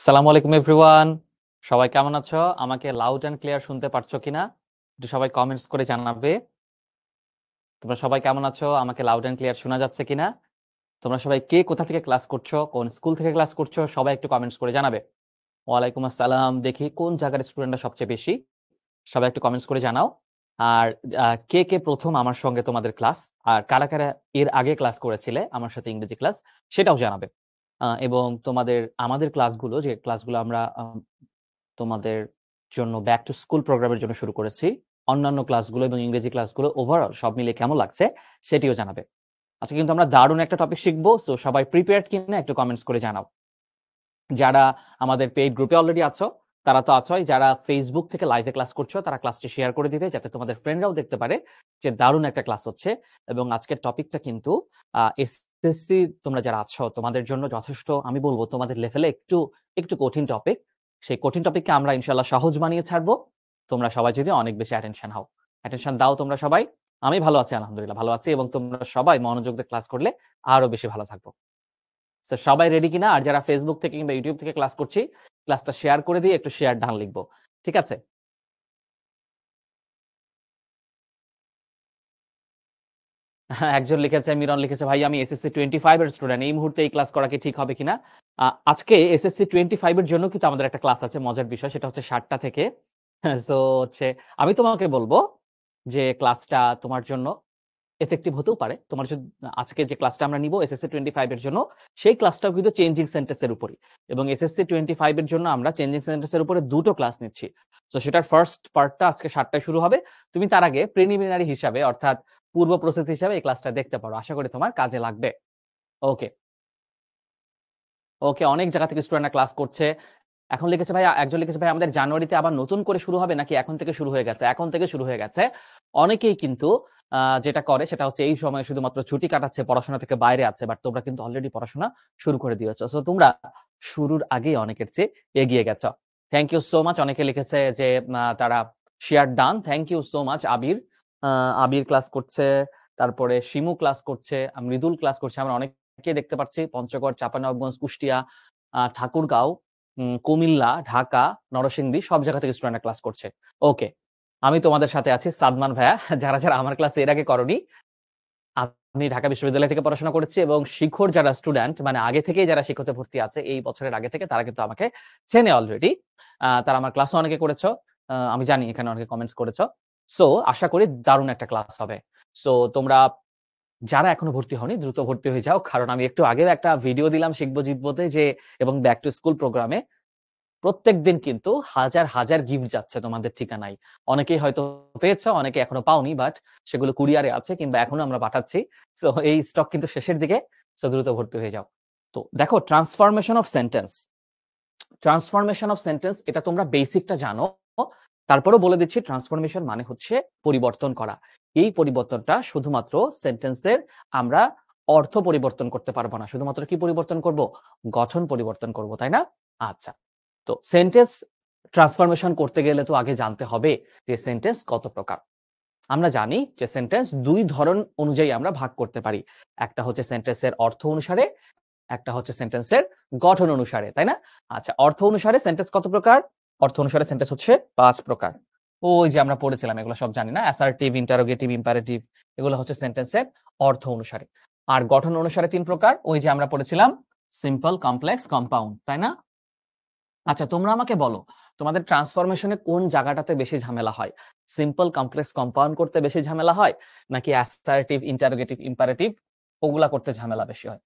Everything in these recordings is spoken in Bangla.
আসসালামু আলাইকুম এভরিওয়ান। সবাই কেমন আছো? আমাকে লাউড অ্যান্ড ক্লিয়ার শুনতে পারছো কিনা? একটু সবাই কমেন্টস করে জানাবে। তোমরা সবাই কেমন আছো? আমাকে লাউড অ্যান্ড ক্লিয়ার শোনা যাচ্ছে কিনা? তোমরা সবাই কে কোথা থেকে ক্লাস করছো? কোন স্কুল থেকে ক্লাস করছো? সবাই একটু কমেন্টস করে জানাবে। ওয়ালাইকুম আসসালাম। দেখি কোন জায়গার স্টুডেন্টরা সবচেয়ে বেশি? সবাই একটু কমেন্টস করে জানাও। আর কে ১ম আমার সঙ্গে তোমাদের ক্লাস? আর কারা এর আগে ক্লাস করেছিলে আমার সাথে ইংরেজি ক্লাস? সেটাও জানাবে। এবং আমাদের ক্লাসগুলো যে ক্লাসগুলো আমরা তোমাদের জন্য ব্যাক টু স্কুল প্রোগ্রামের জন্য শুরু করেছি। অন্যান্য ক্লাসগুলো এবং ইংরেজি ক্লাসগুলো ওভারঅল সব মিলিয়ে কেমন লাগছে সেটিও জানাবে। আজকে কিন্তু আমরা দারুণ একটা টপিক শিখবো। সো সবাই প্রিপেয়ার্ড কিনা একটু কমেন্টস করে জানাও। যারা আমাদের পেইড গ্রুপে অলরেডি আছো, তারা তো আছোই। যারা Facebook থেকে লাইভে ক্লাস করছো, তারা ক্লাসটি শেয়ার করে দিবে যাতে তোমাদের ফ্রেন্ডরাও দেখতে পারে যে দারুণ একটা ক্লাস হচ্ছে। এবং আজকের টপিকটা কিন্তু এসএসসি তোমরা যারা আছো তোমাদের জন্য যথেষ্ট আমি বলব তোমাদের লেভেলে একটু কঠিন টপিক। সেই কঠিন টপিককে আমরা ইনশাআল্লাহ সহজ বানিয়ে ছাড়বো। তোমরা সবাই যদি অনেক বেশি অ্যাটেনশন হও। অ্যাটেনশন দাও তোমরা সবাই। আমি ভালো আছি আলহামদুলিল্লাহ ভালো আছি এবং তোমরা সবাই মনোযোগ দিয়ে ক্লাস করলে আরো বেশি ভালো থাকবো। সো সবাই রেডি কিনা? আর যারা Facebook থেকে কিংবা YouTube থেকে ক্লাস করছি, ক্লাসটা শেয়ার করে দিয়ে একটু শেয়ার ডান লিখবো। ঠিক আছে? একজন লিখেছে, মিরন লিখেছে, "ভাই আমি এসএসসি 25 এর স্টুডেন্ট। এই মুহূর্তে এই ক্লাস করা কি ঠিক হবে কিনা?" আজকে এসএসসি 25 এর জন্য কিন্তু আমাদের একটা ক্লাস আছে মজার বিষয়। সেটা হচ্ছে ৭ টা থেকে। সো হচ্ছে আমি তোমাকে বলব যে ক্লাসটা তোমার জন্য ইফেক্টিভ হতেও পারে। তোমার আজকে যে ক্লাসটা আমরা নিব এসএসসি 25 এর জন্য, সেই ক্লাসটাও কিন্তু চেঞ্জিং সেন্টেন্স এর উপরই। এবং এসএসসি 25 এর জন্য আমরা চেঞ্জিং সেন্টেন্স এর উপরে ২ টো ক্লাস নিচ্ছি। সো সেটার ফার্স্ট পার্টটা আজকে ৭ টায় শুরু হবে। তুমি তার আগে প্রিলিমিনারি হিসাবে অর্থাৎ পূর্ব প্রস্তুতি হিসাবে এই ক্লাসটা দেখতে পারো। আশা করি তোমার কাজে লাগবে। ওকে, ওকে অনেক জায়গা থেকে স্টুডেন্টরা ক্লাস করছে। এখন লিখেছে ভাই একজন লিখেছে, "ভাই আমাদের জানুয়ারিতে আবার নতুন করে শুরু হবে নাকি এখন থেকে শুরু হয়ে গেছে?" এখন থেকে শুরু হয়ে গেছে। অনেকেই কিন্তু যেটা করে সেটা হচ্ছে এই সময়ে শুধুমাত্র ছুটি কাটাচ্ছে, পড়াশোনা থেকে বাইরে আছে। বাট তোমরা কিন্তু অলরেডি পড়াশোনা শুরু করে দিয়েছো। সো তোমরা শুরুর আগেই অনেকের চেয়ে এগিয়ে গেছো। Thank you so much. অনেকে লিখেছে যে তারা share done. Thank you so much Abir. আ আবির ক্লাস করছে, তারপরে শিমু ক্লাস করছে, মৃদুল ক্লাস করছে। আমরা অনেককেই দেখতে পাচ্ছি। পঞ্চগড়, চাঁপাইনবাবগঞ্জ, কুষ্টিয়া, ঠাকুরগাঁও, কুমিল্লা, ঢাকা, নরসিংদী সব জায়গা থেকে স্টুডেন্টরা ক্লাস করছে। ওকে। আমি তোমাদের সাথে আছি সাদমান ভাইয়া। যারা আমার ক্লাসে এর আগে করোনি, আমি ঢাকা বিশ্ববিদ্যালয় থেকে পড়াশোনা করেছি এবং শিখর যারা স্টুডেন্ট মানে আগে থেকেই যারা শিক্ষতে ভর্তি আছে এই বছরের আগে থেকে তারা কিন্তু আমাকে চেনে অলরেডি। তারা আমার ক্লাসও অনেকে করেছো। আমি জানি এখানে অনেকে কমেন্টস করেছো। সো আশা করি দারুণ একটা ক্লাস হবে। সো তোমরা যারা এখনো ভর্তি হওনি দ্রুত ভর্তি হয়ে যাও। কারণ আমি একটু আগেও একটা ভিডিও দিলাম শিখবো জিতবোতে যে এবং ব্যাক টু স্কুল প্রোগ্রামে প্রত্যেকদিন কিন্তু হাজার গিফট যাচ্ছে তোমাদের ঠিকানায়। অনেকেই হয়তো পেয়েছো, অনেকে এখনো পাওনি। বাট সেগুলো কুরিয়ারে আছে কিংবা এখনো আমরা পাঠাচ্ছি। সো এই স্টক কিন্তু শেষের দিকে। সো দ্রুত ভর্তি হয়ে যাও। তো দেখো ট্রান্সফরমেশন অফ সেন্টেন্স এটা তোমরা বেসিকটা জানো। তারপরেও বলে দিচ্ছি ট্রান্সফরমেশন মানে হচ্ছে পরিবর্তন করা। এই পরিবর্তনটা শুধুমাত্র সেন্টেন্সের আমরা অর্থ পরিবর্তন করতে পারবো না। শুধুমাত্র কি পরিবর্তন করব? গঠন পরিবর্তন করব, তাই না? আচ্ছা। তো সেন্টেন্স ট্রান্সফরমেশন করতে গেলে তো আগে জানতে হবে যে সেন্টেন্স কত প্রকার। আমরা জানি যে সেন্টেন্স ২ ধরন অনুযায়ী আমরা ভাগ করতে পারি। একটা হচ্ছে সেন্টেন্সের অর্থ অনুসারে, একটা হচ্ছে সেন্টেন্সের গঠন অনুসারে, তাই না? আচ্ছা, অর্থ অনুসারে সেন্টেন্স কত প্রকার? অর্থ অনুসারে সেন্টেন্স হচ্ছে ৫ প্রকার। ওই যে আমরা পড়েছিলাম এগুলো সব জানি না? অ্যাসার্টিভ, ইন্টারোগেটিভ, ইম্পারেটিভ এগুলো হচ্ছে সেন্টেন্সের অর্থ অনুসারে। আর গঠন অনুসারে ৩ প্রকার। ওই যে আমরা পড়েছিলাম সিম্পল, কমপ্লেক্স, কম্পাউন্ড, তাই না? আচ্ছা তোমরা আমাকে বলো, তোমাদের ট্রান্সফরমেশন এ কোন জায়গাটাতে বেশি ঝামেলা হয়? সিম্পল, কমপ্লেক্স, কম্পাউন্ড করতে বেশি ঝামেলা হয়? নাকি অ্যাসার্টিভ, ইন্টারোগেটিভ, ইম্পারেটিভ ওগুলা করতে ঝামেলা বেশি হয়?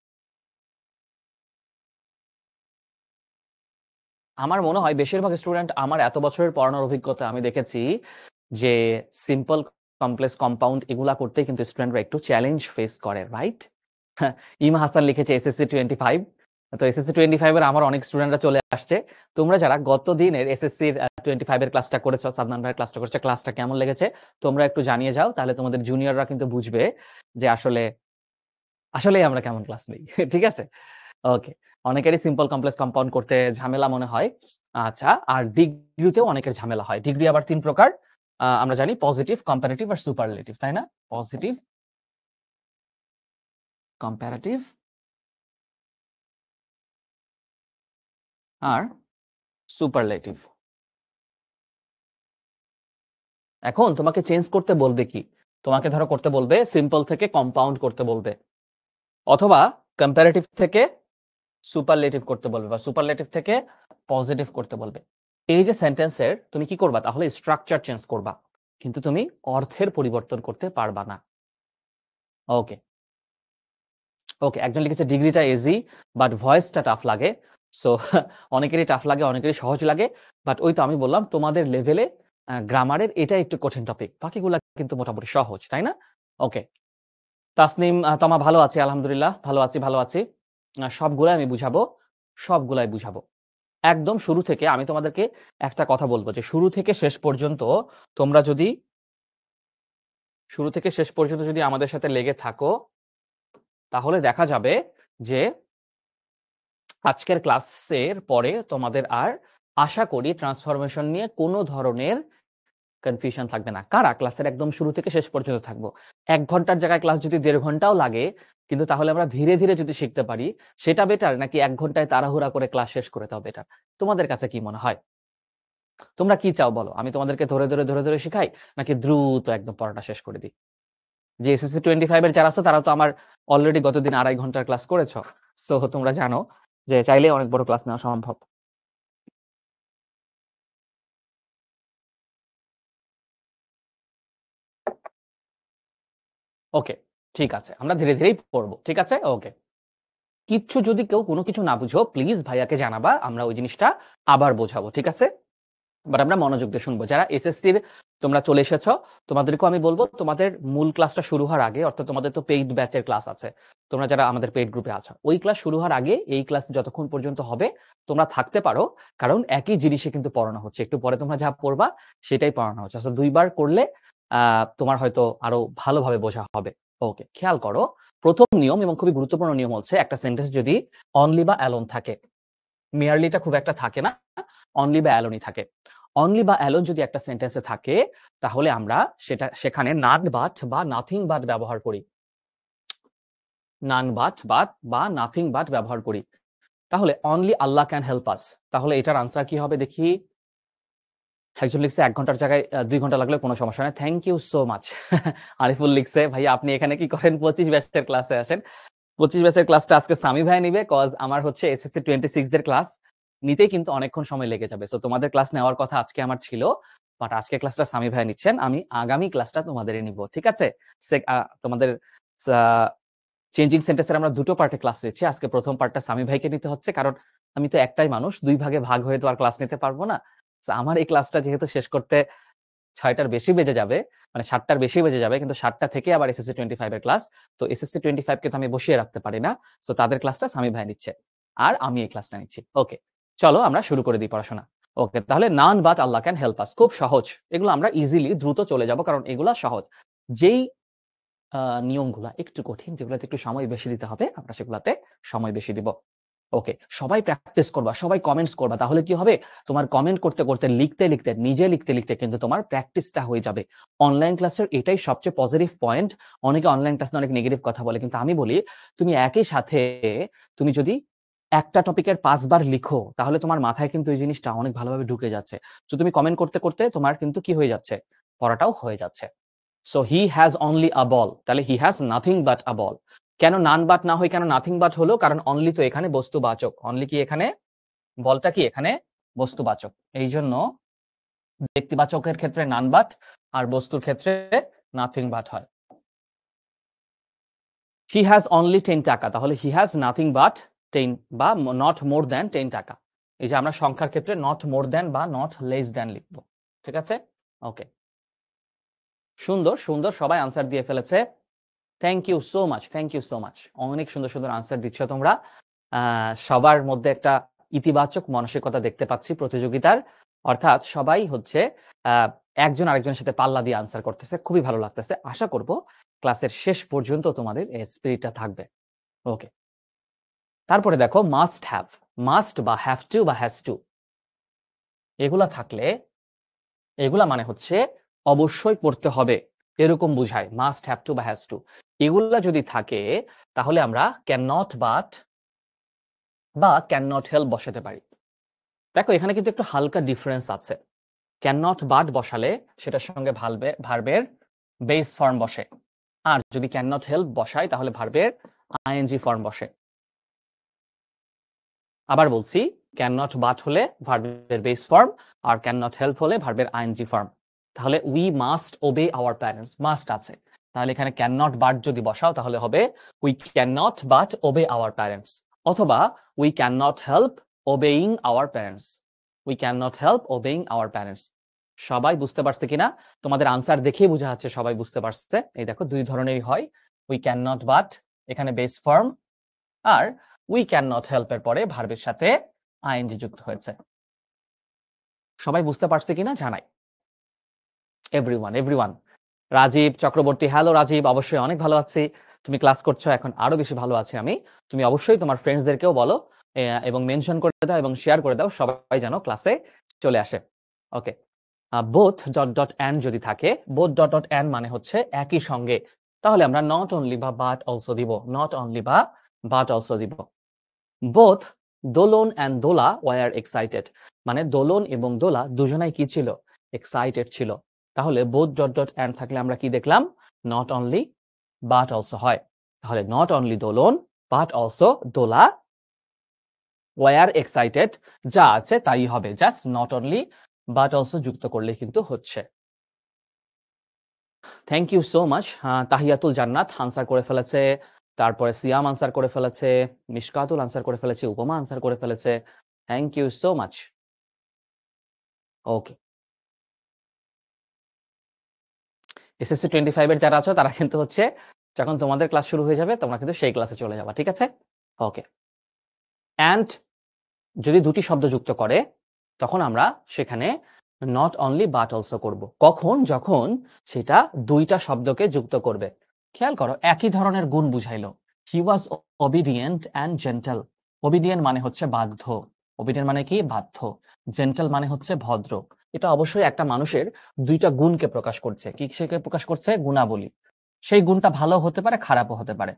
আমার মনে হয় বেশিরভাগ স্টুডেন্ট আমার এত বছরের পড়ানোর অভিজ্ঞতায় আমি দেখেছি যে সিম্পল, কমপ্লেক্স, কম্পাউন্ড এগুলা করতেই কিন্তু স্টুডেন্টরা একটু চ্যালেঞ্জ ফেস করে, রাইট? হ্যাঁ, ইমা হাসান লিখেছে এসএসসি 25। তো এসএসসি 25 এর আমার অনেক স্টুডেন্টরা চলে আসছে। তোমরা যারা গত দিনের এসএসসির 25 এর ক্লাসটা করেছো, সাদমান ভাইয়ের ক্লাসটা করেছো, ক্লাসটা কেমন লেগেছে? তোমরা একটু জানিয়ে যাও। তাহলে তোমাদের জুনিয়ররা কিন্তু বুঝবে যে আসলেই আমরা কেমন ক্লাস নেই। ঠিক আছে? ওকে। অনেকেরই সিম্পল, কমপ্লেক্স, কম্পাউন্ড করতে ঝামেলা মনে হয়। আচ্ছা, আর ডিগ্রিতেও অনেকের ঝামেলা হয়। ডিগ্রি আবার ৩ প্রকার। আমরা জানি পজিটিভ, কম্পারেটিভ আর সুপারলেটিভ, তাই না? পজিটিভ, কম্পারেটিভ আর সুপারলেটিভ। এখন তোমাকে চেঞ্জ করতে বলবে কি? তোমাকে ধরো করতে বলবে সিম্পল থেকে কম্পাউন্ড করতে বলবে, অথবা কম্পারেটিভ থেকে সুপারলেটিভ করতে বলবে, বা সুপারলেটিভ থেকে পজিটিভ করতে বলবে। এই যে সেন্টেন্সের তুমি কি করবা, তাহলে স্ট্রাকচার চেঞ্জ করবা, কিন্তু তুমি অর্থের পরিবর্তন করতে পারবা না। ওকে ওকে, একজন লিখেছে ডিগ্রিটা ইজি বাট ভয়েসটা টাফ লাগে। সো অনেকেরই টাফ লাগে, অনেকেরই সহজ লাগে, বাট ওই তো আমি বললাম তোমাদের লেভেলে গ্রামারের এটা একটু কঠিন টপিক, বাকিগুলা কিন্তু মোটামুটি সহজ, তাই না? ওকে, তাসনিম তমা ভালো আছি, আলহামদুলিল্লাহ ভালো আছি, ভালো আছি। সবগুলাই আমি বুঝাবো, সবগুলাই বুঝাবো। একদম শুরু থেকে আমি তোমাদেরকে একটা কথা বলবো, যে শুরু থেকে শেষ পর্যন্ত তোমরা যদি আমাদের সাথে লেগে থাকো, তাহলে দেখা যাবে যে আজকের ক্লাসের পরে তোমাদের আর আশা করি ট্রান্সফরমেশন নিয়ে কোনো ধরনের কনফিউশন থাকবে না। কারা ক্লাসের একদম শুরু থেকে শেষ পর্যন্ত থাকবো, 1 ঘন্টার জায়গায় ক্লাস যদি 1.5 ঘন্টাও লাগে, কিন্তু তাহলে আমরা ধীরে ধীরে যদি শিখতে পারি, সেটা বেটার নাকি 1 ঘন্টায় তাড়াহুড়া করে ক্লাস শেষ করে দেওয়া বেটার? তোমাদের কাছে কি মনে হয়? তোমরা কি চাও বলো? আমি তোমাদেরকে ধরে ধরে শিখাই, নাকি দ্রুত একদম পড়াটা শেষ করে দিই? যে এসএসসি 25 এর যারা আছো, তারা তো আমার অলরেডি গতদিন 2.5 ঘন্টার ক্লাস করেছো। সো তোমরা জানো যে চাইলে অনেক বড় ক্লাস নেওয়া সম্ভব। ওকে, ঠিক আছে, আমরা ধীরে ধীরেই পড়বো, ঠিক আছে? ওকে, কিচ্ছু যদি কেউ কোনো কিছু না বুঝো, প্লিজ ভাইয়াকে জানাবা, আমরা ওই জিনিসটা আবার বোঝাবো, ঠিক আছে? বাট আমরা মনোযোগ দিয়ে শুনবো। যারা এসএসসির তোমরা চলে এসেছো, তোমাদেরকেও আমি বলবো, তোমাদের মূল ক্লাসটা শুরু হওয়ার আগে, অর্থাৎ তোমাদের তো পেইড ব্যাচের ক্লাস আছে, তোমরা যারা আমাদের পেইড গ্রুপে আছো, ওই ক্লাস শুরু হওয়ার আগে এই ক্লাস যতক্ষণ পর্যন্ত হবে তোমরা থাকতে পারো, কারণ একই জিনিসে কিন্তু পড়ানো হচ্ছে। একটু পরে তোমরা যা পড়বা সেটাই পড়ানো হচ্ছে। আচ্ছা, 2বার করলে তোমার হয়তো আরো ভালোভাবে বোঝা হবে। ওকে, খেয়াল করো, প্রথম নিয়ম এবং খুবই গুরুত্বপূর্ণ নিয়ম হচ্ছে, একটা সেন্টেন্স যদি অনলি বা অ্যালোন থাকে, মেয়ারলিটা খুব একটা থাকে না, অনলি বা অ্যালোনই থাকে। অনলি বা অ্যালোন যদি একটা সেন্টেন্সে থাকে, তাহলে আমরা সেখানে নান বাট বা নাথিং বাট ব্যবহার করি। নান বাট বা নাথিং বাট ব্যবহার করি। তাহলে only Allah can help us, তাহলে এটার আনসার কি হবে দেখি? একজন লিখছে 1 ঘন্টার জায়গায় 2 ঘন্টা লাগলে কোনো সমস্যা নেই। Thank you so much. Ariful লিখছে, ভাইয়া আপনি এখানে কি করেন? 25 ব্যাচের ক্লাসে আসেন। 25 ব্যাচের ক্লাসটা আজকে সামি ভাই নিবে, কজ আমার হচ্ছে এসএসসি 26 দের ক্লাস নিতেই কিন্তু অনেকক্ষণ সময় লেগে যাবে। সো তোমাদের ক্লাস নেওয়ার কথা আজকে আমার ছিল, বাট আজকে ক্লাসটা সামি ভাই নিচ্ছেন, আমি আগামী ক্লাসটা তোমাদেরই নিব, ঠিক আছে? তোমাদের চেঞ্জিং সেন্টেন্সের আমরা 2টো পার্টে ক্লাস নিচ্ছি। আজকে প্রথম পার্টটা সামি ভাইকে নিতে হচ্ছে, কারণ আমি তো একটাই মানুষ, 2 ভাগে ভাগ হয়ে তো আর ক্লাস নিতে পারবো না। সো আমার এই ক্লাসটা যেহেতু শেষ করতে 6টার বেশি বেজে যাবে, মানে 7টার বেশি বেজে যাবে, কিন্তু 7টা থেকে আবার এসএসসি 25 এর ক্লাস, তো এসএসসি 25 কে তো আমি বসিয়ে রাখতে পারি না। সো তাদের ক্লাসটা সামি ভাই নিচ্ছে, আর আমি এই ক্লাসটা নিচ্ছি। ওকে, চলো আমরা শুরু করে দিই পড়াশোনা। ওকে, তাহলে none but Allah can help us, খুব সহজ, এগুলো আমরা ইজিলি দ্রুত চলে যাব, কারণ এগুলা সহজ। যেই নিয়মগুলা একটু কঠিন, যেগুলোতে একটু সময় বেশি দিতে হবে, আমরা সেগুলাতে সময় বেশি দিব। ওকে, সবাই প্র্যাকটিস করবা, সবাই কমেন্টস করবা, তাহলে কি হবে, তোমার কমেন্ট করতে করতে, লিখতে লিখতে, নিজে লিখতে লিখতে কিন্তু তোমার প্র্যাকটিসটা হয়ে যাবে। অনলাইন ক্লাসের এটাই সবচেয়ে পজিটিভ পয়েন্ট। অনেকে অনলাইন ক্লাস নিয়ে অনেক নেগেটিভ কথা বলে, কিন্তু আমি বলি, তুমি একই সাথে তুমি যদি একটা টপিকের 5 বার লিখো, তাহলে তোমার মাথায় কিন্তু এই জিনিসটা অনেক ভালোভাবে ঢুকে যাচ্ছে। তো তুমি কমেন্ট করতে করতে তোমার কিন্তু কি হয়ে যাচ্ছে, পড়াটাও হয়ে যাচ্ছে। So he has only a ball, তাহলে he has nothing but a ball. কেন নান বাট না হয়, কেন নাথিং বাট হলো? কারণ অনলি তো এখানে বস্তুবাচক, অনলি কি এখানে, বলটা কি এখানে বস্তুবাচক, এই জন্য ব্যক্তিবাচকের ক্ষেত্রে নান বাট, আর বস্তুর ক্ষেত্রে নাথিং বাট হয়। হি হ্যাজ অনলি 10 টাকা, তাহলে হি হ্যাজ নাথিং বাট 10 বা নট মোর দ্যান 10 টাকা। এই যে আমরা সংখ্যার ক্ষেত্রে নট মোর দ্যান বা নট লেস দ্যান লিখবো, ঠিক আছে? ওকে, সুন্দর সুন্দর, সবাই আনসার দিয়ে ফেলেছে। Thank you so much, thank you so much, অনেক সুন্দর সুন্দর আনসার দিচ্ছ তোমরা। সবার মধ্যে একটা ইতিবাচক মানসিকতা দেখতে পাচ্ছি প্রতিযোগিতার, অর্থাৎ সবাই হচ্ছে একজন আরেকজনের সাথে পাল্লা দিয়ে আনসার করতেছে, খুবই ভালো লাগতেছে। আশা করব ক্লাসের শেষ পর্যন্ত তোমাদের এই স্পিরিটটা থাকবে। ওকে, তারপরে দেখো মাস্ট হ্যাভ, মাস্ট বা হ্যাভ টু বা হ্যাজ টু, এগুলা থাকলে, এগুলা মানে হচ্ছে অবশ্যই পড়তে হবে, এরকম বুঝায় মাস্ট হ্যাভ টু বা হ্যাজ টু। এগুলা যদি থাকে, তাহলে আমরা ক্যান নট বাট বা ক্যান নট হেল্প বসাতে পারি। দেখো এখানে কিন্তু একটু হালকা ডিফারেন্স আছে। ক্যান নট বাট বসালে সেটার সঙ্গে ভার্বের বেস ফর্ম বসে, আর যদি ক্যান নট হেল্প বসাই তাহলে ভার্বের আইএনজি ফর্ম বসে। আবার বলছি, ক্যান নট বাট হলে ভার্বের বেস ফর্ম, আর ক্যান নট হেল্প হলে ভার্বের আইএনজি ফর্ম। তাহলে we must obey our parents, must আছে, তাহলে এখানে ক্যান নট বাট যদি বসাও তাহলে হবে we can not but obey our parents, অথবা we can not help obeying our parents, we can not help obeying our parents. সবাই বুঝতে পারছে কিনা? তোমাদের আনসার দেখেই বোঝা যাচ্ছে সবাই বুঝতে পারছে। এই দেখো দুই ধরনেরই হয়, উই ক্যান নট বাট এখানে বেস ফর্ম, আর উই ক্যান নট হেল্প এর পরে ভার্বের সাথে আইএনজি যুক্ত হয়েছে। সবাই বুঝতে পারছে কিনা জানাই। এভরিওয়ান রাজীব চক্রবর্তী, হ্যালো রাজীব, অবশ্যই অনেক ভালো আছি। তুমি ক্লাস করছো, এখন আরো বেশি ভালো আছি আমি। তুমি অবশ্যই তোমার ফ্রেন্ডসদেরকেও বলো এবং মেনশন করে দাও এবং শেয়ার করে দাও, সবাই যেন ক্লাসে চলে আসে। ওকে, বোথ ডট ডট অ্যান্ড যদি থাকে, বোথ ডট ডট অ্যান্ড মানে হচ্ছে একই সঙ্গে, তাহলে আমরা নট অনলি বা বাট অলসো দিব, নট অনলি বা বাট অলসো দিব। Both Dolon and Dola were excited, মানে দোলন এবং দোলা দুজনাই কি ছিল? এক্সাইটেড ছিল। তাহলে বোথ ডট ডট অ্যান্ড থাকলে আমরা কি দেখলাম? নট অনলি বাট অলসো হয়। তাহলে not only Dolon but also Dola were excited, যা আছে তাই হবে, just not only but also যুক্ত করলে কিন্তু হচ্ছে। Thank you so much. Tahiyatul Jannat answer করে ফেলেছে, তারপরে সিয়াম আনসার করে ফেলেছে, মিশকাতুল আনসার করে ফেলেছে, উপমা আনসার করে ফেলেছে। Thank you so much. Okay, SSC 25 এর যারা আছো তারা কিন্তু হচ্ছে যখন তোমাদের ক্লাস শুরু হয়ে যাবে তোমরা কিন্তু সেই ক্লাসে চলে যাবা, ঠিক আছে? ওকে, অ্যান্ড যদি দুটি শব্দ যুক্ত করে তখন আমরা সেখানে নট অনলি বাট অলসো করব। কখন? যখন সেটা দুইটা শব্দকে যুক্ত করবে। খেয়াল করো, একই ধরনের গুণ বুঝাইলো। হি ওয়াজ ওবিডিয়েন্ট অ্যান্ড জেন্টাল। ওবিডিয়েন্ট মানে হচ্ছে বাধ্য, ওবিডিয়েন্ট মানে কি? বাধ্য। জেন্টাল মানে হচ্ছে ভদ্র। এটা অবশ্যই একটা মানুষের দুইটা গুণকে প্রকাশ করছে। কি সেকে প্রকাশ করছে? গুণাবলী। সেই গুণটা ভালো হতে পারে, খারাপও হতে পারে।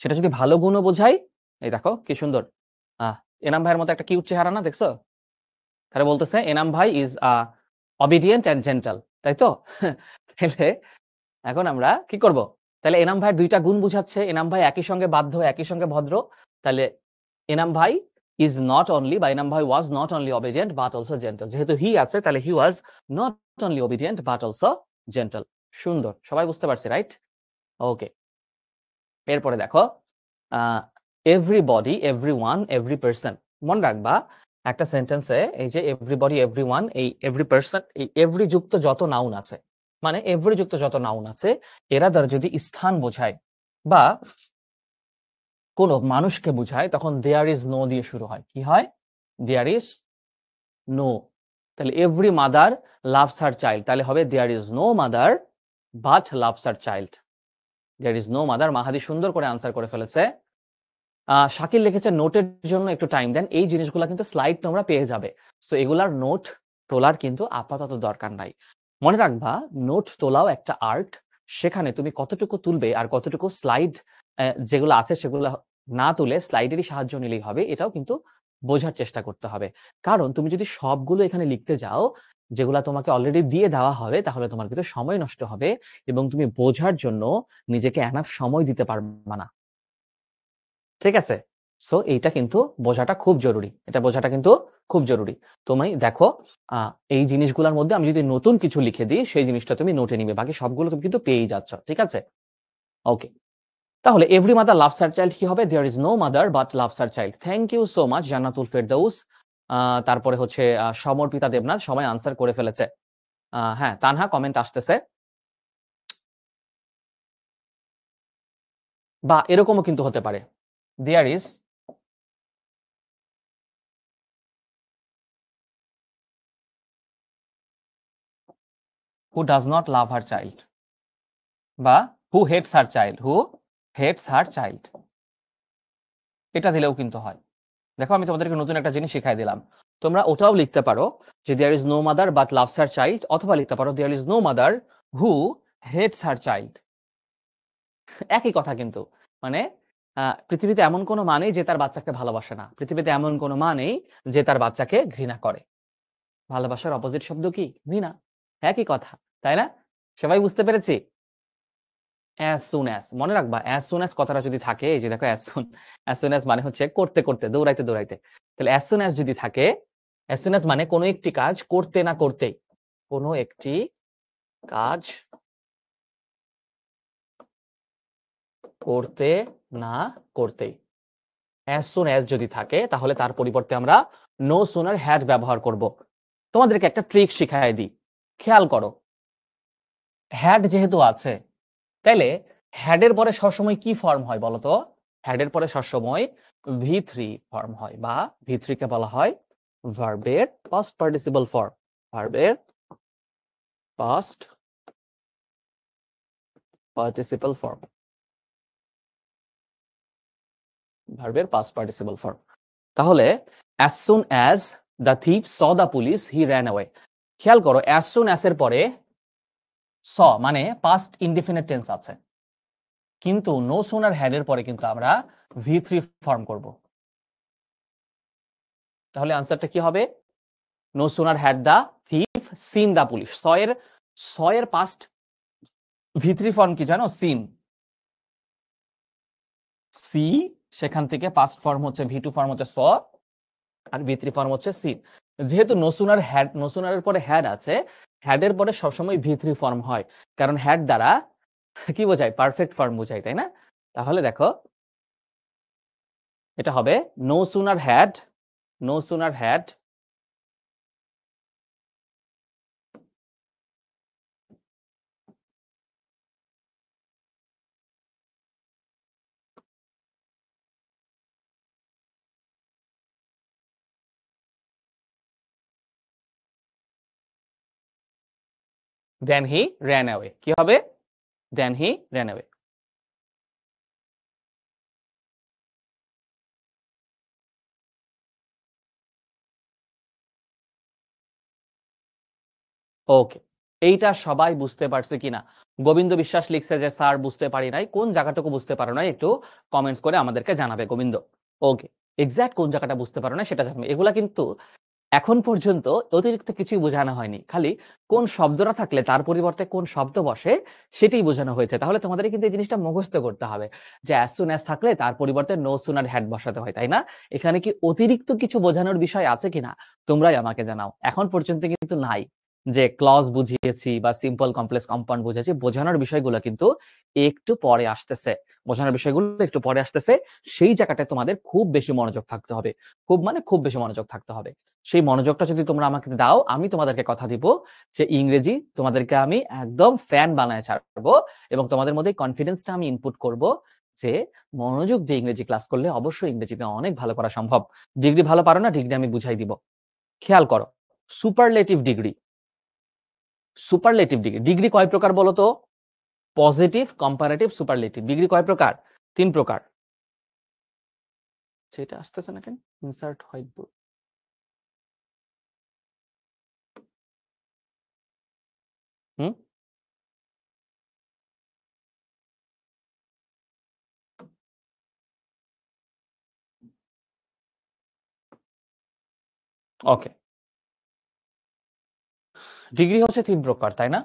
সেটা যদি ভালো গুণও বোঝাই, এই দেখো কি সুন্দর, এনাম ভাইয়ের মতো একটা কিউট চেহারা না, দেখছো? তারা বলতেছে এনাম ভাই ইজ অবিডিয়েন্ট অ্যান্ড জেন্টাল, তাই তো? তাহলে এখন আমরা কি করব? তাহলে এনাম ভাইয়ের দুইটা গুণ বুঝাচ্ছে, এনাম ভাই একই সঙ্গে বাধ্য, একই সঙ্গে ভদ্র। তাহলে এনাম ভাই ইজ নট অনলি, বা এনাম ভাই was not only obedient but also gentle. যেহেতু হি আছে তাহলে he was not only obedient but also gentle. সুন্দর, সবাই বুঝতে পারছি, রাইট? ওকে, এরপরে দেখো এভরিবডি, এভরিওয়ান, এভরি পারসন। মনে রাখবা একটা সেন্টেন্সে এই যে এভরিবডি, এভরিওয়ান, এই এভরি পারসন, এই এভরি যুক্ত যত নাউন আছে, মানে এভরি যুক্ত যত নাউন আছে, এরা দ্বারা যদি স্থান বোঝায় বা কোনো মানুষকে বোঝায় তখন দেয়ার ইজ নো দিয়ে শুরু হয়। কি হয়? There is no. তাহলে every mother loves her child, তাহলে হবে there is no mother but loves her child. There is no mother. Mahadi সুন্দর করে আনসার করে ফেলেছে। শাকিল লিখেছে নোটের জন্য একটু টাইম দেন। এই জিনিসগুলা কিন্তু স্লাইড তোমরা পেয়ে যাবে, সো এগুলার নোট তোলার কিন্তু আপাতত দরকার নাই। মনে রাখবা নোট তোলাও একটা আর্ট। সেখানে তুমি কতটুকু তুলবে আর কতটুকু স্লাইড যেগুলো আছে সেগুলো না তুলে স্লাইডেরই সাহায্য নিলেই হবে, এটাও কিন্তু বোঝার চেষ্টা করতে হবে। কারণ তুমি যদি সবগুলো এখানে লিখতে যাও যেগুলা তোমাকে অলরেডি দিয়ে দেওয়া হবে, তাহলে তোমার কিন্তু সময় নষ্ট হবে এবং তুমি বোঝার জন্য নিজেকে এনাফ সময় দিতে পারবা না। ঠিক আছে? সো এইটা কিন্তু বোঝাটা খুব জরুরি। এটা বোঝাটা কিন্তু খুব জরুরি। তুমি দেখো এই জিনিসগুলোর মধ্যে আমি যদি নতুন কিছু লিখে দিই সেই জিনিসটা তুমি নোটে নিবে। বাকি সবগুলো তুমি কিন্তু পেয়েই যাচ্ছ। ঠিক আছে? ওকে। তাহলে every mother loves her child কি হবে? There is no mother but loves her child. Thank you so much Jannatul Ferdous. তারপরে হচ্ছে সমর্পিতা দেবনাথ, সবাই আনসার করে ফেলেছে। হ্যাঁ, তানহা কমেন্ট আসতেছে। বা এরকমও কিন্তু হতে পারে। There is who does not love her child, বা who hates her child, who hates her child, এটা দিলেও কিন্তু হয়। দেখো আমি তোমাদেরকে নতুন একটা জিনিস শিখাই দিলাম। তোমরা ওটাও লিখতে পারো যে there is no mother but loves her child, অথবা লিখতে পারো there is no mother who hates her child. একই কথা কিন্তু, মানে পৃথিবীতে এমন কোনো মা নেই যে তার বাচ্চাকে ভালোবাসে না। পৃথিবীতে এমন কোনো মা নেই যে তার বাচ্চাকে ঘৃণা করে। ভালোবাসার অপোজিট শব্দ কি? ঘৃণা। একই কথা, তাই না? সবাই বুঝতে পেরেছি? as soon as মনে রাখবা as soon as কথাটা যদি থাকে, এই যে দেখো as soon as মানে হচ্ছে করতে, করতে, দৌড়াইতে, দৌড়াইতে। তাহলে as soon as যদি থাকে, as soon as মানে কোনো একটি কাজ করতে না করতেই। কোনো একটি কাজ করতে না করতেই। as soon as যদি থাকে তাহলে তার পরিবর্তে আমরা no sooner had ব্যবহার করব। তোমাদেরকে একটা ট্রিক শিখায় দিই। খেয়াল করো। had যেহেতু আছে, তাইলে had এর পরে সবসময় কি ফর্ম হয় বলো তো? had এর পরে সবসময় V3 ফর্ম হয় বা V3 কে বলা হয় ভার্বের past participle form। ভার্বের past participle form। ভার্বের past participle form। তাহলে as soon as the thief saw the police he ran away। খেয়াল করো as soon as এর পরে saw মানে past indefinite tense আছে, কিন্তু no sooner had এর পরে কিন্তু আমরা V3 ফর্ম করব। তাহলে আনসারটা কি হবে? no sooner had the thief seen the police। saw এর past V3 ফর্ম কি জানো? seen। see সেখান থেকে past ফর্ম হচ্ছে V2 ফর্ম হচ্ছে saw আর V3 ফর্ম হচ্ছে seen। যেহেতু no sooner had, no sooner এর পরে had আছে, had এর পরে সবসময় V3 ফর্ম হয়, কারণ had দ্বারা কি বোঝায়? পারফেক্ট ফর্ম বোঝায়, তাই না? তাহলে দেখো এটা হবে no sooner had, no sooner had then he ran away। কি হবে? then he ran away। ওকে, এইটা সবাই বুঝতে পারছে কিনা? গোবিন্দ বিশ্বাস লিখছে যে স্যার বুঝতে পারি নাই। কোন জায়গাটুকু বুঝতে পারো নাই একটু কমেন্টস করে আমাদেরকে জানাবে গোবিন্দ। ওকে, এক্সাক্ট কোন জায়গাটা বুঝতে পারো না সেটা জানাবে। এগুলা কিন্তু এখন পর্যন্ত অতিরিক্ত কিছুই বোঝানো হয়নি, খালি কোন শব্দটা থাকলে তার পরিবর্তে কোন শব্দ বসে সেটাই বোঝানো হয়েছে। তাহলে তোমাদের কিন্তু এই জিনিসটা মুখস্থ করতে হবে যে as soon as থাকলে তার পরিবর্তে no sooner had বসাতে হয়, তাই না? এখানে কি অতিরিক্ত কিছু বোঝানোর বিষয় আছে কিনা তোমরাই আমাকে জানাও। এখন পর্যন্ত কিন্তু নাই যে ক্লজ বুঝিয়েছি বা সিম্পল কমপ্লেক্স কম্পাউন্ড বুঝিয়েছি, বোঝানোর বিষয়গুলো কিন্তু একটু পরে আসতেছে। বোঝানোর বিষয়গুলো একটু পরে আসতেছে, সেই জায়গাটায় তোমাদের খুব বেশি মনোযোগ থাকতে হবে। খুব মানে খুব বেশি মনোযোগ থাকতে হবে। সেই মনোযোগটা যদি তোমরা আমাকে দাও, আমি তোমাদেরকে কথা দিব যে ইংরেজি তোমাদেরকে আমি একদম ফ্যান বানায় ছাড়বো এবং তোমাদের মধ্যে কনফিডেন্সটা আমি ইনপুট করব যে মনোযোগ দিয়ে ইংরেজি ক্লাস করলে অবশ্যই ইংরেজিতে অনেক ভালো করা সম্ভব। ডিগ্রি ভালো পারো না, ডিগ্রি আমি বুঝাই দিব। খেয়াল করো, superlative degree. Superlative degree, degree কয় প্রকার বলো তো? Positive, comparative, superlative. ডিগ্রি কয় প্রকার? 3 প্রকার। সেটা আসতেছে না কেন? Insert white board. Hmm, okay. Degree হচ্ছে 3 প্রকার, তাই না?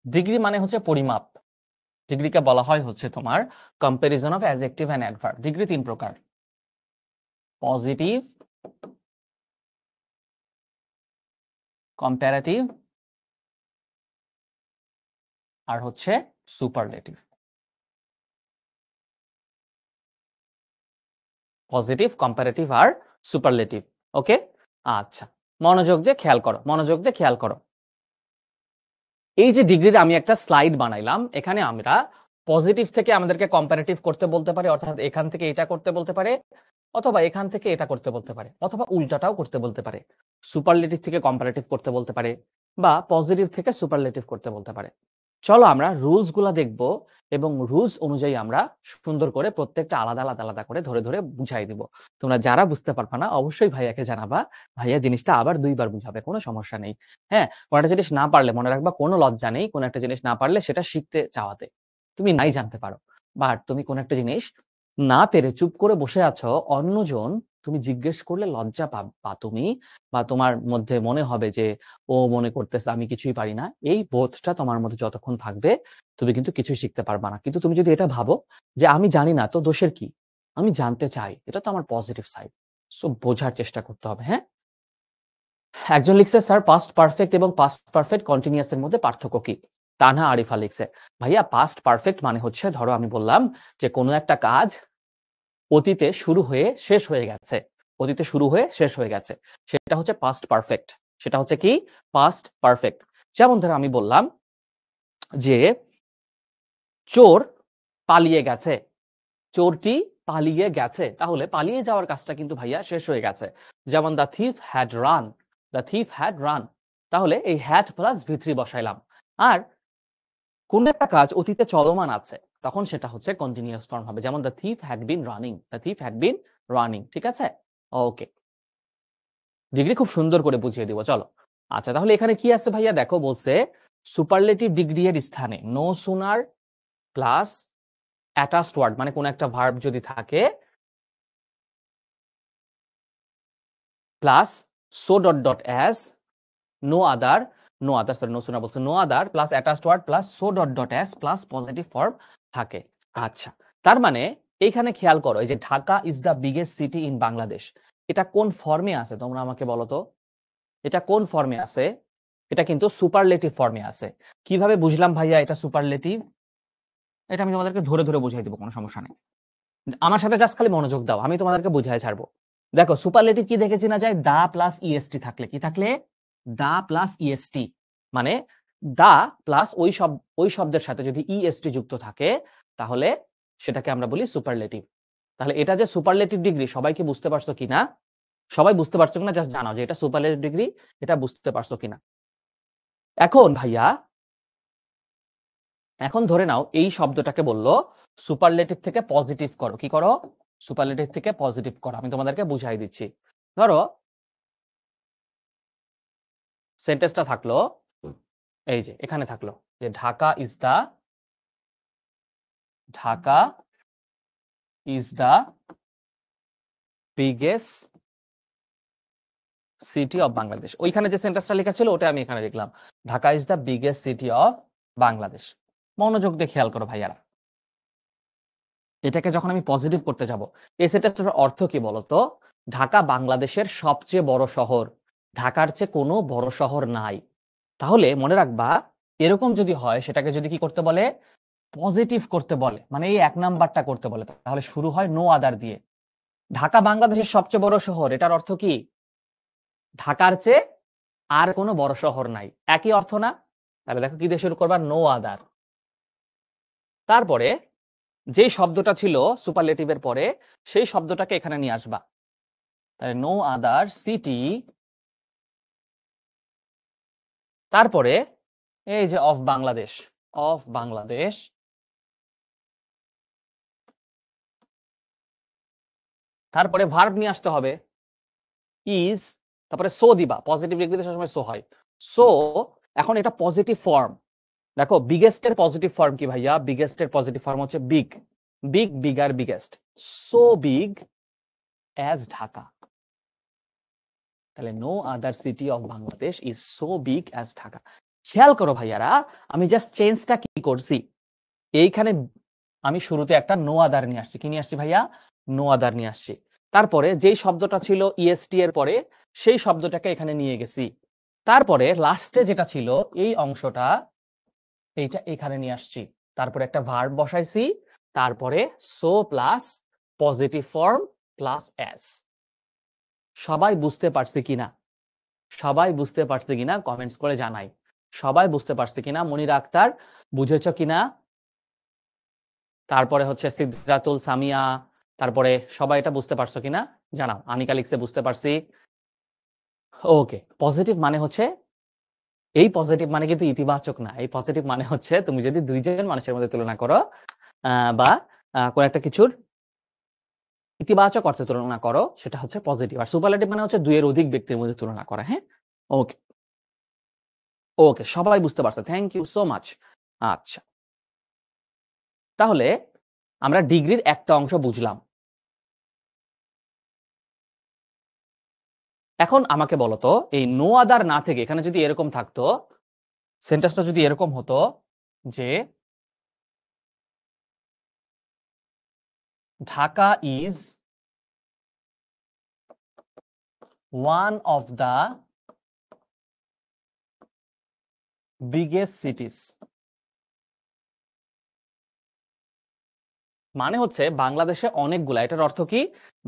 ডিগ্রি মানে হচ্ছে পরিমাপ। ডিগ্রিকে বলা হয় হচ্ছে তোমার comparison of adjective and adverb. Degree 3 প্রকার: পজিটিভ, কম্পারেটিভ আর হচ্ছে সুপারলেটিভ। পজিটিভ, কম্পারেটিভ আর সুপারলেটিভ। ওকে, আচ্ছা, মনোযোগ দিয়ে খেয়াল করো, মনোযোগ দিয়ে খেয়াল করো। এই যে ডিগ্রির আমি একটা স্লাইড বানাইলাম, এখানে আমরা পজিটিভ থেকে আমাদেরকে কম্পারেটিভ করতে বলতে পারি, অর্থাৎ এখান থেকে এটা করতে বলতে পারে, অথবা এখান থেকে এটা করতে বলতে পারে, অথবা উল্টাটাও করতে বলতে পারে। সুপারলেটিভ থেকে কম্পারেটিভ করতে বলতে পারে বা পজিটিভ থেকে সুপারলেটিভ করতে বলতে পারে। চলো আমরা রুলস গুলা দেখবো এবং রুলস অনুযায়ী আমরা সুন্দর করে প্রত্যেকটা আলাদা আলাদা আলাদা করে ধরে ধরে বুঝাই দিব। তোমরা যারা বুঝতে পারবা না অবশ্যই ভাইয়াকে জানাবা, ভাইয়া জিনিসটা আবার 2 বার বুঝাবে, কোনো সমস্যা নেই। হ্যাঁ, কোনো একটা জিনিস না পারলে মনে রাখবা কোনো লজ্জা নেই, কোনো একটা জিনিস না পারলে সেটা শিখতে চাওয়াতে। তুমি নাই জানতে পারো। বাট তুমি কোন একটা জিনিস না পেরে চুপ করে বসে আছো, অন্যজন তুমি জিজ্ঞেস করলে লজ্জা পাবা তুমি, বা তোমার মধ্যে মনে হবে যে ও মনে করতেছে আমি কিছুই পারি না। এই বোধটা তোমার মধ্যে যতক্ষণ থাকবে তুমি কিন্তু কিছুই শিখতে পারবা না। কিন্তু তুমি যদি এটা ভাবো যে আমি জানি না তো দোষের কি, আমি জানতে চাই, এটা তো আমার পজিটিভ সাইড। সো বোঝার চেষ্টা করতে হবে। হ্যাঁ, একজন লিখছে স্যার পাস্ট পারফেক্ট এবং পাস্ট পারফেক্ট কন্টিনিউয়াস এর মধ্যে পার্থক্য কি? তানহা আরিফা লিখছে ভাইয়া পাস্ট পারফেক্ট মানে হচ্ছে, ধরো আমি বললাম যে কোনো একটা কাজ অতীতে শুরু হয়ে শেষ হয়ে গেছে, অতীতে শুরু হয়ে শেষ হয়ে গেছে, সেটা হচ্ছে পাস্ট পারফেক্ট। সেটা হচ্ছে কি? Past perfect. যেমন ধরো আমি বললাম যে চোর পালিয়ে গেছে, চোরটি পালিয়ে গেছে, তাহলে পালিয়ে যাওয়ার কাজটা কিন্তু ভাইয়া শেষ হয়ে গেছে। যেমন the thief had run, the thief had run, তাহলে এই হ্যাড প্লাস ভি3 বসাইলাম। আর কোন একটা কাজ অতীতে চলমান আছে, তখন সেটা হচ্ছে কন্টিনিউয়াস ফর্ম হবে। যেমন the thief had been running, the thief had been running. ঠিক আছে, ওকে, ডিগ্রি খুব সুন্দর করে বুঝিয়ে দিব, চলো। আচ্ছা, তাহলে এখানে কি আছে ভাইয়া? দেখো বলছে সুপারলেটিভ ডিগ্রি এর স্থানে no sooner plus attached word, মানে কোন একটা ভার্ব যদি থাকে plus so dot dot as no other, no other sorry no sooner বলছে, no other plus attached word plus so dot dot as plus positive form থাকে। আচ্ছা, তার মানে এইখানে খেয়াল করো, এই যে Dhaka is the biggest city in Bangladesh, এটা কোন ফর্মে আছে তোমরা আমাকে বলো তো? এটা কোন ফর্মে আছে? এটা কিন্তু সুপারলেটিভ ফর্মে আছে। কিভাবে বুঝলাম ভাইয়া এটা সুপারলেটিভ? এটা আমি তোমাদেরকে ধরে ধরে বুঝাই দিব, কোনো সমস্যা নেই। আমার সাথে জাস্ট খালি মনোযোগ দাও, আমি তোমাদেরকে বুঝাই ছাড়বো। দেখো সুপারলেটিভ কি দেখেছি না যায়? দা প্লাস ইএসটি থাকলে, কি থাকলে? দা প্লাস ইএসটি, মানে দা প্লাস ওই শব্দের সাথে যদি ইএসটি যুক্ত থাকে তাহলে সেটাকে আমরা বলি সুপারলেটিভ। তাহলে এটা যে সুপারলেটিভ ডিগ্রি, সবাই কি বুঝতে পারছো কিনা? সবাই বুঝতে পারছো কিনা জাস্ট জানাও যে এটা সুপারলেটিভ ডিগ্রি, এটা বুঝতে পারছো কিনা। এখন ভাইয়া, এখন ধরে নাও এই শব্দটাকে বললো সুপারলেটিভ থেকে পজিটিভ করো। কি করো? সুপারলেটিভ থেকে পজিটিভ করো। আমি তোমাদেরকে বুঝাই দিচ্ছি। ধরো সেন্টেন্সটা থাকলো, এই যে এখানে থাকলো যে Dhaka is the, Dhaka is the biggest city of Bangladesh. ওইখানে যে সেন্টেন্সটা লেখা ছিল ওটা আমি এখানে লিখলাম, Dhaka is the biggest city of Bangladesh. মনোযোগ দিয়ে খেয়াল করো ভাইয়ারা, এটাকে যখন আমি পজিটিভ করতে যাব, এই সেন্টেন্সটার অর্থ কি বলতো? ঢাকা বাংলাদেশের সবচেয়ে বড় শহর, ঢাকার চেয়ে কোনো বড় শহর নাই। তাহলে মনে রাখবা, এরকম যদি হয় সেটাকে যদি কি করতে বলে? পজিটিভ করতে বলে, মানে এই এক নাম্বারটা করতে বলে, তাহলে শুরু হয় নো আদার দিয়ে। ঢাকা বাংলাদেশের সবচেয়ে বড় শহর, এটার অর্থ কি? ঢাকার চেয়ে আর কোনো বড় শহর নাই, একই অর্থ না? তাহলে দেখো কি দিয়ে শুরু করবা? No other. তারপরে যে শব্দটা ছিল সুপারলেটিভের পরে, সেই শব্দটাকে এখানে নিয়ে আসবা। তাহলে নো আদার সিটি, তারপরে এই যে অফ বাংলাদেশ, অফ বাংলাদেশ, তারপরে ভার্ব নিয়ে আসতে হবে ইজ, তারপরে সো দিবা, পজিটিভ ডিগ্রিতে সবসময় সো হয়। সো এখন এটা পজিটিভ ফর্ম। দেখো বিগেস্টের পজিটিভ ফর্ম কি ভাইয়া? বিগেস্টের পজিটিভ ফর্ম হচ্ছে big, big, bigger, biggest. So big as Dhaka. তাহলে no other city of Bangladesh is so big as Dhaka. খেয়াল করো ভাইয়ারা, আমি জাস্ট চেঞ্জটা কি করছি, এইখানে আমি শুরুতে একটা নো আদার নিয়ে আসছি। কি নিয়ে আসছি ভাইয়া? নো আদার নিয়ে আসছি। তারপরে যেই শব্দটা ছিল ইএসটি এর পরে, সেই শব্দটাকে এখানে নিয়ে গেছি। তারপরে লাস্টে যেটা ছিল এই অংশটা, এইটা এখানে নিয়ে আসছি। তারপরে একটা ভার্ব বসাইছি, তারপরে so plus positive form plus S. সবাই বুঝতে পারছে কিনা? সবাই বুঝতে পারছে কিনা কমেন্টস করে জানাই। সবাই বুঝতে পারছে কিনা? মনিরা আক্তার বুঝেছ কিনা? তারপরে হচ্ছে সিদ্রাতুল সামিয়া, তারপরে সবাই এটা বুঝতে পারছো কিনা জানাও। আনিকা লিখছে বুঝতে পারছি। ওকে, পজিটিভ মানে হচ্ছে, এই পজিটিভ মানে কিন্তু ইতিবাচক না। এই পজিটিভ মানে হচ্ছে তুমি যদি দুইজন মানুষের মধ্যে তুলনা করো, বা কোন একটা কিছুর ইতিবাচক অর্থে তুলনা করো, সেটা হচ্ছে পজিটিভ। আর সুপারলেটিভ মানে হচ্ছে দুইয়ের অধিক ব্যক্তির মধ্যে তুলনা করা। হ্যাঁ, ওকে, ওকে, সবাই বুঝতে পারছে, থ্যাংক ইউ সো মাচ। আচ্ছা, তাহলে আমরা ডিগ্রির একটা অংশ বুঝলাম। এখন আমাকে বলো তো, এই নো আদার না থেকে এখানে যদি এরকম থাকতো, সেন্টেন্সটা যদি এরকম হতো যে Dhaka is one of the biggest সিটিজ, মানে হচ্ছে বাংলাদেশে অনেকগুলা, এটার অর্থ কি,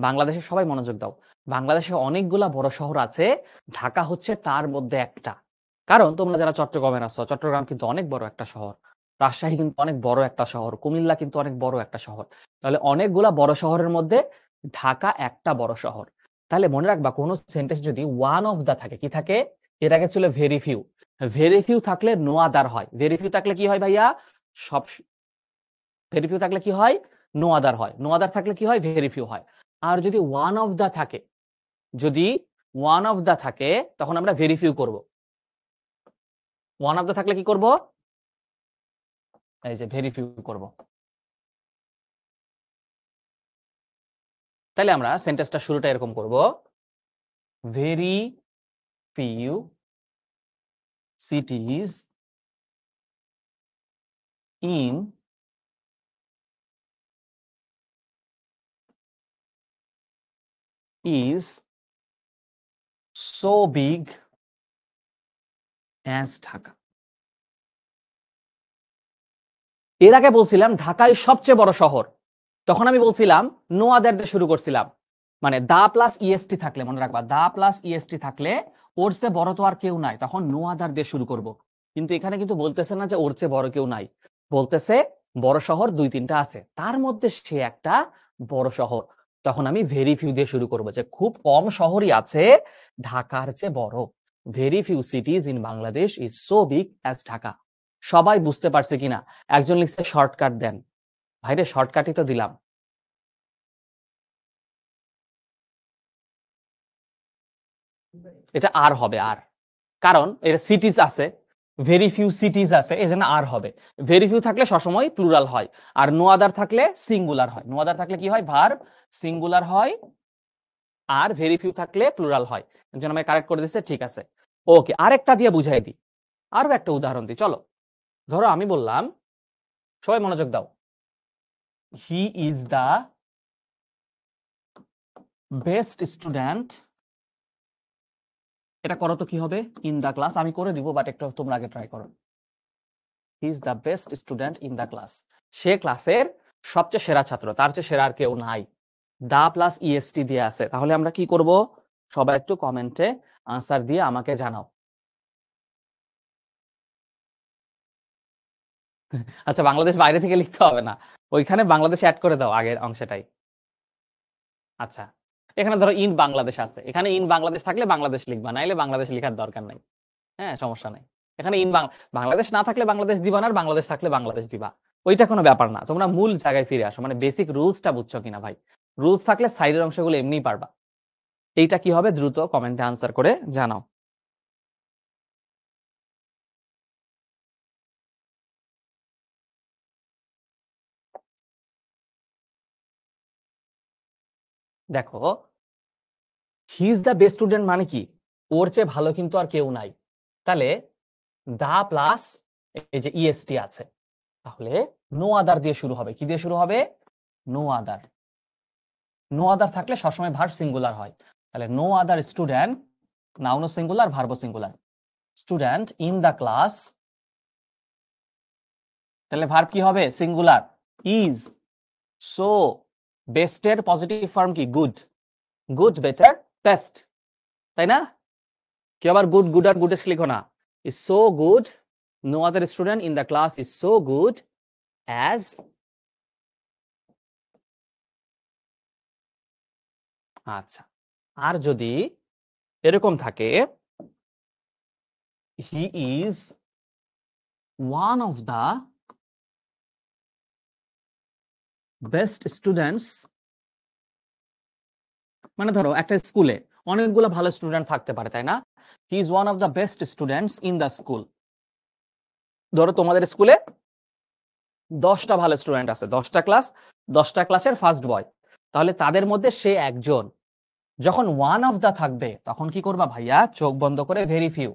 বাংলাদেশে সবাই মনোযোগ দাও, বাংলাদেশে অনেকগুলা বড় শহর আছে, ঢাকা হচ্ছে তার মধ্যে একটা। কারণ তোমরা যারা চট্টগ্রামে আছো, চট্টগ্রাম কিন্তু অনেক বড় একটা শহর, রাজশাহী কিন্তু অনেক বড় একটা শহর, কুমিল্লা কিন্তু অনেক বড় একটা শহর। তাহলে অনেকগুলা বড় শহরের মধ্যে ঢাকা একটা বড় শহর। তাহলে মনে রাখবা, কোনো সেন্টেন্স যদি ওয়ান অফ দা থাকে, কি থাকে, এর আগে ছিল ভেরি ফিউ, ভেরি ফিউ থাকলে নো আদার হয়, ভেরি ফিউ থাকলে কি হয় ভাইয়া, সব, ভেরি ফিউ থাকলে কি হয়, নো আদার হয়, নো আদার থাকলে কি হয়, ভেরি ফিউ হয়। আর যদি ওয়ান অফ দা থাকে, যদি ওয়ান অফ দা থাকে, তখন আমরা ভেরি ফিউ করব। ওয়ান অফ দা থাকলে কি করব, এই যে ভেরি ফিউ করব। তাহলে আমরা সেন্টেন্সটা শুরুটা এরকম করব, very few cities in is so big as Dhaka. এর আগে বলছিলাম ঢাকাই সবচেয়ে বড় শহর, তখন আমি বলছিলাম নো আদার দিয়ে শুরু করছিলাম, মানে দা প্লাস ইএসটি থাকলে, মনে রাখবা দা প্লাস ইএসটি থাকলে ওর চেয়ে বড় তো আর কেউ নাই, তখন নো আদার দিয়ে শুরু করব। কিন্তু এখানে কিন্তু বলতেছে না যে ওর চেয়ে বড় কেউ নাই, বলতেছে বড় শহর দুই তিনটা আছে, তার মধ্যে সে একটা বড় শহর। তখন আমি ভেরি ফিউ দিয়ে শুরু করব, যে খুব কম শহরই আছে ঢাকার চেয়ে বড়। Very few cities in Bangladesh is so big as Dhaka. সবাই বুঝতে পারছে কিনা? একজন লিখছে শর্টকাট দেন, ভাইরে শর্টকাটই তো দিলাম। এটা আর হবে, আর, কারণ এটা সিটিজ আছে, ভেরি ফিউ সিটিজ আছে, এই জন্য আর হবে। ভেরি ফিউ থাকলে সবসময় প্লুরাল হয়, আর নো আদার থাকলে সিঙ্গুলার হয়। নো আদার থাকলে কি হয়, ভার্ব সিঙ্গুলার হয়, আর ভেরি ফিউ থাকলে প্লুরাল হয়। একজন আমাকে কারেক্ট করে দিচ্ছে, ঠিক আছে। ওকে, আরেকটা দিয়ে বুঝাই দিই, আরো একটা উদাহরণ দিই, চলো। ধরো আমি বললাম, সবাই মনোযোগ দাও, he is the best student, এটা করো তো কি হবে, ইন দা ক্লাস, আমি করে দিব, বাট একটু তোমরা আগে ট্রাই করো। He is the best student in the class, সে ক্লাসের সবচেয়ে সেরা ছাত্র, তার চেয়ে সেরা আর কেউ নাই। দা প্লাস ইএসটি দিয়ে আছে, তাহলে আমরা কি করব, সবাই একটু কমেন্টে আনসার দিয়ে আমাকে জানাও। আচ্ছা, বাংলাদেশ বাইরে থেকে লিখতে হবে না, ওইখানে বাংলাদেশ অ্যাড করে দাও আগের অংশটাই। আচ্ছা, এখানে ধরো ইন বাংলাদেশ আছে, এখানে ইন বাংলাদেশ থাকলে বাংলাদেশ লিখবা, নাইলে বাংলাদেশ লেখার দরকার নাই। হ্যাঁ, সমস্যা নাই। এখানে বাংলাদেশ না থাকলে বাংলাদেশ দিবা না, আর বাংলাদেশ থাকলে বাংলাদেশ দিবা, ওইটা কোনো ব্যাপার না। তোমরা মূল জায়গায় ফিরে আসো, মানে বেসিক রুলসটা বুঝছো কিনা ভাই। রুলস থাকলে সাইডের অংশগুলো এমনিই পারবা। এইটা কি হবে, দ্রুত কমেন্টে আনসার করে জানাও। দেখো, হি ইজ দ্য বেস্ট স্টুডেন্ট মানে কি, ওর চেয়ে ভালো কিন্তু আর কেউ নাই। তাহলে দা প্লাস এই যে ইএসটি আছে, তাহলে নো আদার দিয়ে শুরু হবে, কি দিয়ে শুরু হবে, নো আদার। নো আদার থাকলে সবসময় ভার্ব সিঙ্গুলার হয়, তাহলে নো আদার স্টুডেন্ট, নাউনও সিঙ্গুলার, ভার্বও singular. Student in the class, তাহলে ভার্ব কি হবে, সিঙ্গুলার, ইজ। সো বেস্টের পজিটিভ ফর্ম কি, গুড, গুড, বেটার, বেস্ট, তাই না? কি আবার গুড, গুড আর গুডেস্ট লিখো না, is so good, no other student in the class is so good as. আচ্ছা, আর যদি এরকম থাকে, he is one of the best students, মানে ধরো একটা স্কুলে অনেকগুলো ভালো স্টুডেন্ট থাকতে পারে, তাই না? He is one of the best students in the school. ধরো তোমাদের স্কুলে 10টা ভালো স্টুডেন্ট আছে, 10টা ক্লাসের ফার্স্ট বয়, তাহলে তাদের মধ্যে সে একজন। যখন ওয়ান অফ দা থাকবে তখন কি করবা ভাইয়া? চোখ বন্ধ করে ভেরি ফিউ।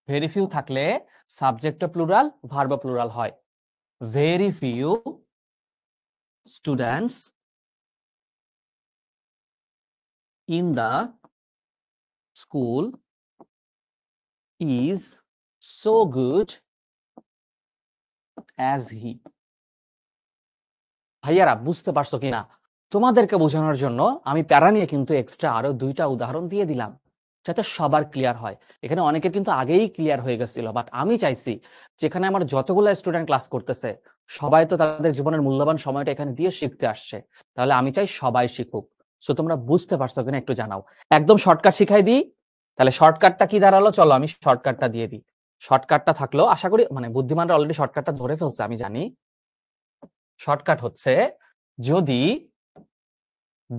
ভেরি ফিউ থাকলে সাবজেক্ট প্লুরাল, ভার্ব প্লুরাল হয়। Very few students in the school is so good as he. ভাইয়ারা বুঝতে পারছো কিনা? তোমাদেরকে বোঝানোর জন্য আমি প্যারা নিয়ে কিন্তু এক্সট্রা আরো 2টা উদাহরণ দিয়ে দিলাম, যাতে সবার ক্লিয়ার হয়। এখানে অনেকের কিন্তু আগেই ক্লিয়ার হয়ে গেছিল, বাট আমি চাইছি যেখানে আমার যতগুলো স্টুডেন্ট ক্লাস করতেছে সবাই তো তাদের জীবনের মূল্যবান সময়টা এখানে দিয়ে শিখতে আসছে, তাহলে আমি চাই সবাই শিখুক। সো তোমরা বুঝতে পারছো কিনা একটু জানাও। একদম শর্টকাট শিখাই দিই। তাহলে শর্টকাটটা কি দাঁড়ালো? চলো আমি শর্টকাটটা দিয়ে দিই। শর্টকাটটা থাকলো, আশা করি মানে বুদ্ধিমানরা অলরেডি শর্টকাটটা ধরে ফেলছে, আমি জানি। শর্টকাট হচ্ছে, যদি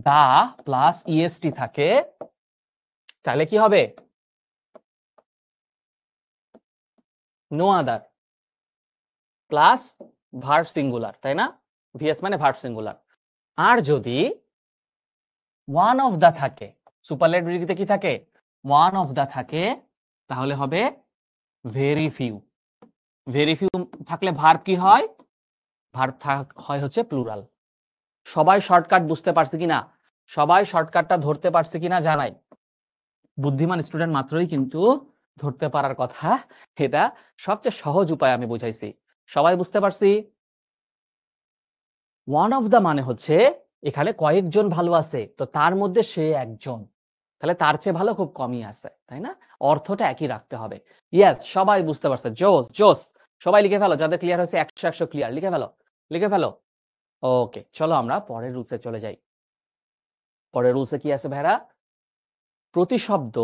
দা প্লাস ইএসটি থাকে তাহলে কি হবে? No other plus verb singular, তাই না? ভিএস মানে ভার্ব সিঙ্গুলার। আর যদি ওয়ান অফ দা থাকে, সুপারলেটিভ ডিগ্রিতে কি থাকে? ওয়ান অফ দা থাকে, তাহলে হবে ভেরি ফিউ। ভেরি ফিউ থাকলে ভার্ব কি হয়? ভার্ব হয় হচ্ছে প্লুরাল। সবাই শর্টকাট বুঝতে পারছে কিনা? সবাই শর্টকাটটা ধরতে পারছে কিনা জানাই। বুদ্ধিমান স্টুডেন্ট মাত্রই কিন্তু ধরতে পারার কথা, এটা সবচেয়ে সহজ উপায় আমি বুঝাইছি। সবাই বুঝতে পারছি? ওয়ান অফ দা মানে হচ্ছে এখানে কয়েকজন ভালো আছে, তো তার মধ্যে সে একজন, তাহলে তার চেয়ে ভালো খুব কমই আছে, তাই না? অর্থটা একই রাখতে হবে। ইয়েস, সবাই বুঝতে পারছে। জোস জোস। সবাই লিখে ফেলো, যাদের ক্লিয়ার হয়েছে 100 ক্লিয়ার, লিখে ফেলো, লিখে ফেলো। ওকে, চলো আমরা পরের রুলসে চলে যাই। পরের রুলসে কি আছে ভাইরা? প্রতিশব্দ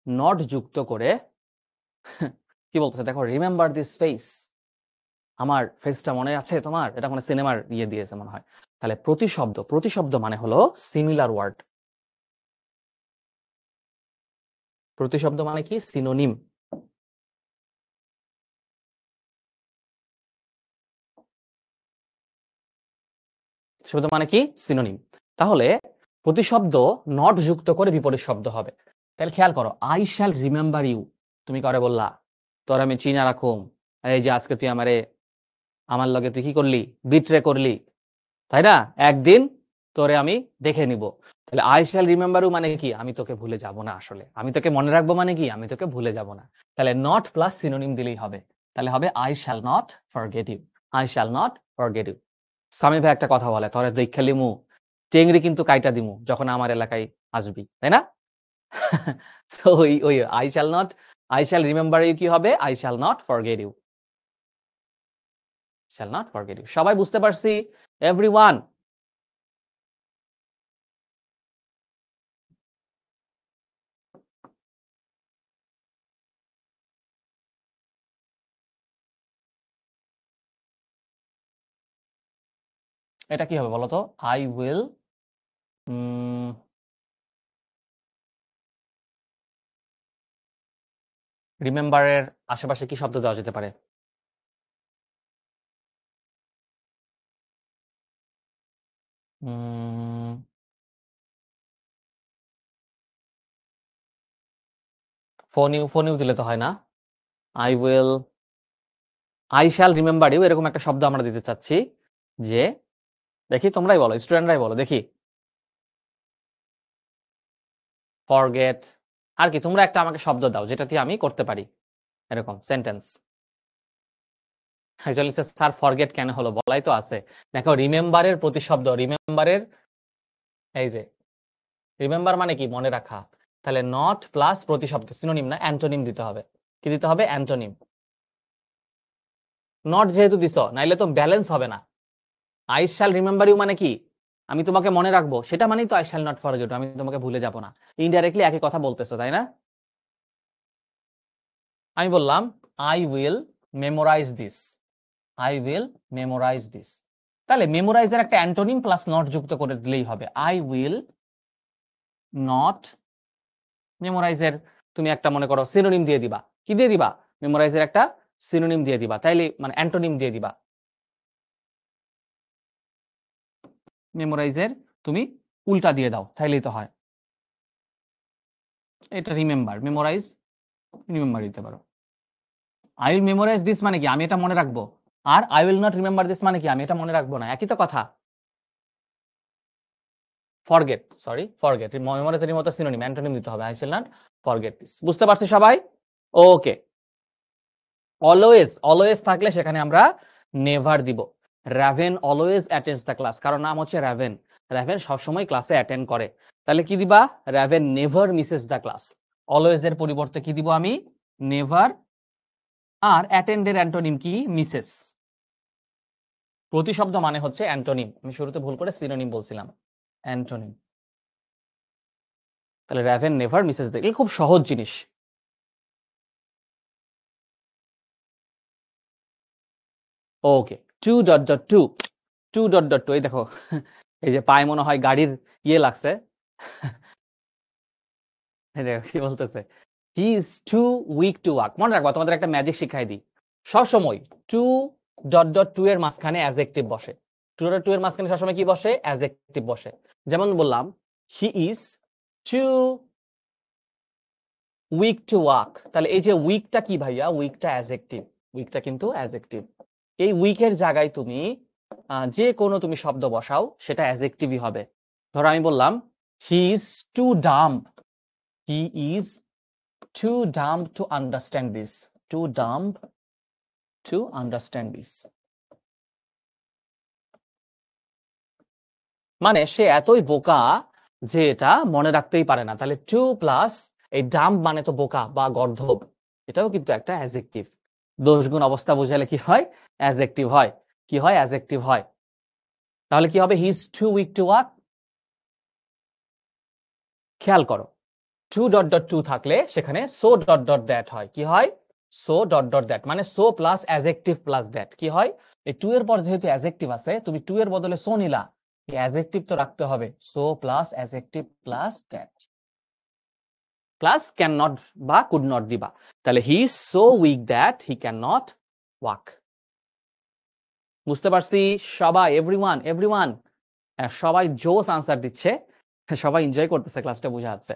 নট যুক্ত করে কি বলতেছে দেখো, রিমেম্বার দিস ফেস। আমার ফেসটা মনে আছে তোমার? এটা মানে সিনেমার ইয়ে দিয়েছে মনে হয়। তাহলে প্রতিশব্দ, প্রতিশব্দ মানে হলো সিমিলার ওয়ার্ড। প্রতিশব্দ মানে কি? সিনোনিম। শব্দ মানে কি? সিনোনিম। তাহলে প্রতিশব্দ নট যুক্ত করে বিপরীত শব্দ হবে। তাহলে খেয়াল করো, আই শ্যাল রিমেম্বার ইউ। তুমি করে বললা, তোর আমি চিনা রাখুম, এই যে আজকে তুই আমারে, আমার লগে তুই কি করলি? বিট্রে করলি, তাই না? একদিন তোরে আমি দেখে নিব। তাহলে আই শ্যাল রিমেম্বার ইউ মানে কি? আমি তোকে ভুলে যাব না। আসলে আমি তোকে মনে রাখবো মানে কি? আমি তোকে ভুলে যাব না। তাহলে নট প্লাস সিনোনিম দিলেই হবে। তাহলে হবে I shall not forget you. I shall not forget you. Sami ভাই একটা কথা বলে, তোরে দৈক্ষা লিমু, টেংরি কিন্তু কাইটা দিমু যখন আমার এলাকায় আসবি, তাই না? তো ওই ওই I shall not, I shall remember you কি হবে? I shall not forget you. Shall not forget you. সবাই বুঝতে পারছি? এভরিওয়ান? এটা কি হবে বলো তো? আই উইল রিমেম্বারের আশেপাশে কি শব্দ দেওয়া যেতে পারে? ফোন ইউ, ফোন ইউ দিলে তো হয় না। I will, I shall remember you, এরকম একটা শব্দ আমরা দিতে চাচ্ছি, যে দেখি তোমরাই বলো, স্টুডেন্টরাই বলো দেখি। ফরগেট। আর কি? তোমরা একটা আমাকে শব্দ দাও যেটা দিয়ে আমি করতে পারি এরকম সেন্টেন্স। অ্যাকচুয়ালি স্যার ফরগেট কেন হলো বলাই তো আছে। দেখো, রিমেম্বারের প্রতিশব্দ, রিমেম্বারের, এই যে রিমেম্বার মানে কি? মনে রাখা। তাহলে নট প্লাস প্রতিশব্দ, সিনোনিম না, অ্যান্টোনিম দিতে হবে। কি দিতে হবে? অ্যান্টোনিম। নট যেহেতু দিছ, নাইলে তো ব্যালেন্স হবে না। আই শ্যাল রিমেম্বার ইউ মানে কি? আমি তোমাকে মনে রাখবো, সেটা মানেই তো আই শ্যাল নট ফরগেট, আমি তোমাকে ভুলে যাব না। ইনডাইরেক্টলি একই কথা বলতেছো, তাই না? আমি বললাম I will memorise this, I will memorise this. তাহলে মেমোরাইজের একটা অ্যান্টোনিম প্লাস নট যুক্ত করে দিলেই হবে। আই উইল নট মেমোরাইজের তুমি একটা মনে করো সিনোনিম দিয়ে দিবা। কি দিয়ে দিবা? মেমোরাইজের একটা সিনোনিম দিয়ে দিবা, তাইলে মানে অ্যান্টোনিম দিয়ে দিবা। মেমোরাইজের তুমি উল্টা দিয়ে দাও, তাইলেই তো হয়। এটা রিমেম্বার, মেমোরাইজ রিমেম্বার দিতে পারো। আই উইল মেমোরাইজ দিস মানে কি আমি এটা মনে রাখবো, আর I will not remember this মানে কি আমি এটা মনে রাখবো না, একই তো কথা। ফরগেট, সরি ফরগেট, মেমোরাইজের মতো সিনোনিম, অ্যান্টোনিম দিতে হবে, I will not forget this. বুঝতে পারছি সবাই? ওকে। অলওয়েজ, অলওয়েজ থাকলে সেখানে আমরা নেভার দিব। রাভেন অলওয়েজ অ্যাটেন্ডস দ্য ক্লাস, কারণ নাম হচ্ছে রাভেন, রাভেন সবসময় ক্লাসে অ্যাটেন্ড করে। তাহলে কি দিবা? Raven never misses the class. Always এর পরিবর্তে কি দিব আমি? নেভার। আর অ্যাটেন্ডের অ্যান্টোনিম কি? মিসেস। প্রতিশব্দ মানে হচ্ছে অ্যান্টোনিম, আমি শুরুতে ভুল করে সিনোনিম বলছিলাম, অ্যান্টোনিম। তাহলে রাভেন নেভার মিসেস দ্য, খুব সহজ জিনিস। ওকে, 2.2, 2.2, এই দেখো এই যে পায়ে মনে হয় গাড়ির ইয়ে লাগছে, কি বলতেছে, he is too weak to walk. মনে রাখবা, তোমাদের একটা ম্যাজিক শিখাই দিই, সবসময় 2.2 এর মাঝখানে অ্যাডজেক্টিভ বসে। 2.2 এর মাঝখানে সবসময় কি বসে? অ্যাডজেক্টিভ বসে। যেমন বললাম he is too weak to walk, তাহলে এই যে উইকটা কি ভাইয়া? উইকটা অ্যাডজেক্টিভ, উইকটা কিন্তু অ্যাডজেক্টিভ। এই উইকের জায়গায় তুমি যে কোনো তুমি শব্দ বসাও, সেটা অ্যাডজেক্টিভই হবে। ধরো আমি বললাম he is too dumb, he is too dumb to understand this, too dumb to understand this, মানে সে এতই বোকা যে এটা মনে রাখতেই পারে না। তাহলে টু প্লাস এই ডাম্ব মানে তো বোকা বা গর্ধব, এটাও কিন্তু একটা অ্যাডজেক্টিভ। দোষগুণ অবস্থা বোঝালে কি হয়? অ্যাডজেক্টিভ হয়। কি হয়? অ্যাডজেক্টিভ হয়। তাহলে কি হবে? He is too weak to walk. খেয়াল করো, 2.2 থাকলে সেখানে সো ডট ডট দ্যাট হয়। কি হয়? সো ডট ডট দ্যাট, মানে so plus adjective plus that. কি হয়? এই টু এর পর যেহেতু অ্যাডজেক্টিভ আছে, তুমি টু এর বদলে সো নিলা, এই অ্যাডজেক্টিভ তো রাখতে হবে, so plus adjective plus that, plus can not বা কুড নট দিবা। তাহলে he is so weak that he can not walk. বুঝতে পারছি সবাই? এভরিওয়ান, এভরিওয়ান, সবাই জোস আনসার দিচ্ছে, সবাই এনজয় করতেছে, ক্লাসটা বোঝা যাচ্ছে।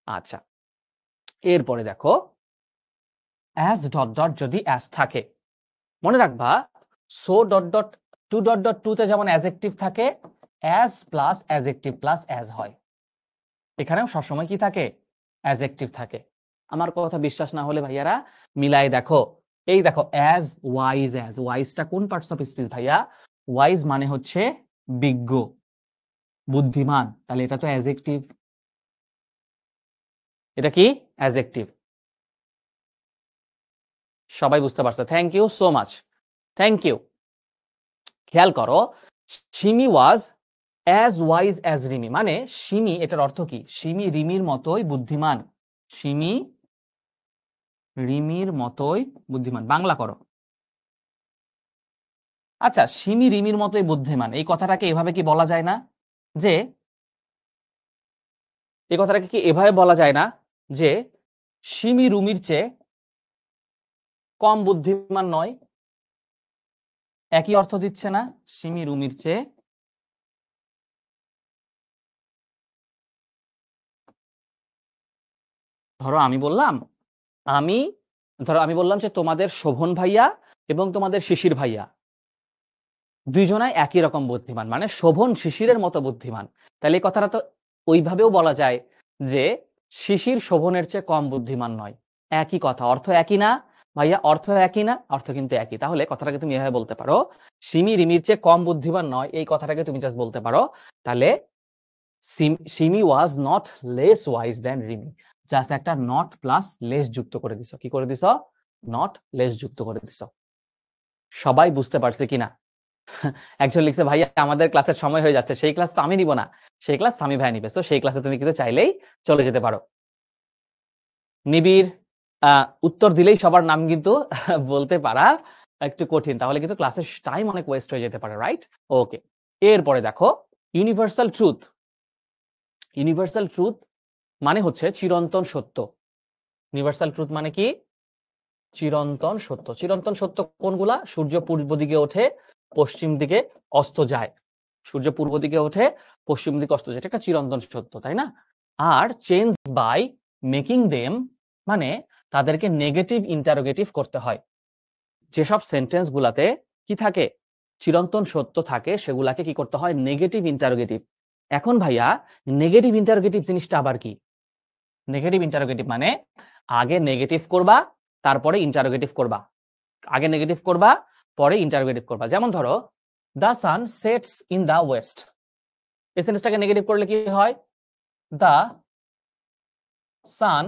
আচ্ছা, এরপরে দেখো অ্যাজ ডট ডট যদি অ্যাজ থাকে, মনে রাখবা সো ডট ডট 2.2 তে যেমন অ্যাডজেক্টিভ থাকে, as plus adjective plus as হয়, এখানেও সবসময় কি থাকে? অ্যাডজেক্টিভ থাকে। আমার কথা বিশ্বাস না হলে ভাইয়ারা মিলাই দেখো, এই দেখো অ্যাজ ওয়াইজ, অ্যাজ ওয়াইজটা কোন পার্টস অফ স্পিচ ভাইয়া? ওয়াইজ মানে হচ্ছে বিজ্ঞ, বুদ্ধিমান, তাহলে এটা তো অ্যাডজেক্টিভ, এটা কি? অ্যাডজেক্টিভ। সবাই বুঝতে পারছো? Thank you so much, thank you. খেয়াল করো, Simi was as wise as Rimi, মানে সিমি, এটার অর্থ কি? সিমি রিমির মতোই বুদ্ধিমান, সিমি রিমির মতোই বুদ্ধিমান। বাংলা করো। আচ্ছা, সিমি রিমির মতোই বুদ্ধিমান, এই কথাটাকে এভাবে কি বলা যায় না যে, এই কথাটাকে কি এভাবে বলা যায় না যে সিমি রুমির চেয়ে কম বুদ্ধিমান নয়? একই অর্থ দিচ্ছে না? সিমি রুমির চেয়ে, ধরো আমি বললাম, আমি ধরো আমি বললাম যে তোমাদের শোভন ভাইয়া এবং তোমাদের শিশির ভাইয়া দুইজনাই একই রকম বুদ্ধিমান, মানে শোভন শিশিরের মতো বুদ্ধিমান। তাহলে এই কথাটা তো ওইভাবেও বলা যায় যে শিশির শোভনের চেয়ে কম বুদ্ধিমান নয়। একই কথা, অর্থ একই না ভাইয়া? অর্থ একই না? অর্থ কিন্তু একই। তাহলে কথাটাকে তুমি এভাবে বলতে পারো, সিমি রিমির চেয়ে কম বুদ্ধিমান নয়, এই কথাটাকে তুমি জাস্ট বলতে পারো, তাহলে Simi was not less wise than Rimi. Just একটা নট প্লাস লেস যুক্ত করে দিছো। কি করে দিছো? নট লেস যুক্ত করে দিছো। সবাই বুঝতে পারছে কিনা? একজন লিখছে ভাইয়া আমাদের ক্লাসের সময় হয়ে যাচ্ছে, সেই ক্লাস তো আমি নিব না, সেই ক্লাস সামি ভাই নিবে, তো সেই ক্লাসে তুমি কিন্তু চাইলেই চলে যেতে পারো। নিবিড় উত্তর দিলেই সবার নাম কিন্তু বলতে পারা একটু কঠিন, তাহলে কিন্তু ক্লাসের টাইম অনেক ওয়েস্ট হয়ে যেতে পারে, রাইট? ওকে, এরপরে দেখো ইউনিভার্সাল ট্রুথ। ইউনিভার্সাল ট্রুথ মানে হচ্ছে চিরন্তন সত্য। ইউনিভার্সাল ট্রুথ মানে কি? চিরন্তন সত্য। চিরন্তন সত্য কোনগুলা? সূর্য পূর্ব দিকে ওঠে, পশ্চিম দিকে অস্ত যায়, সূর্য পূর্ব দিকে ওঠে, পশ্চিম দিকে অস্ত যায়, এটা একটা চিরন্তন সত্য, তাই না? আর চেঞ্জ বাই মেকিং দেম মানে তাদেরকে নেগেটিভ ইন্টারোগেটিভ করতে হয়। যেসব সেন্টেন্স গুলাতে কি থাকে, চিরন্তন সত্য থাকে, সেগুলাকে কি করতে হয়, নেগেটিভ ইন্টারোগেটিভ। এখন ভাইয়া নেগেটিভ ইন্টারোগেটিভ জিনিসটা আবার কি? নেগেটিভ ইন্টারোগেটিভ মানে আগে নেগেটিভ করবা, তারপরে ইন্টারোগেটিভ করবা। আগে নেগেটিভ করবা, পরে ইন্টারোগেটিভ করবা। যেমন ধরো, the sun sets in the West, এই সেন্টেন্সটাকে নেগেটিভ করলে কি হয়? দ্য সান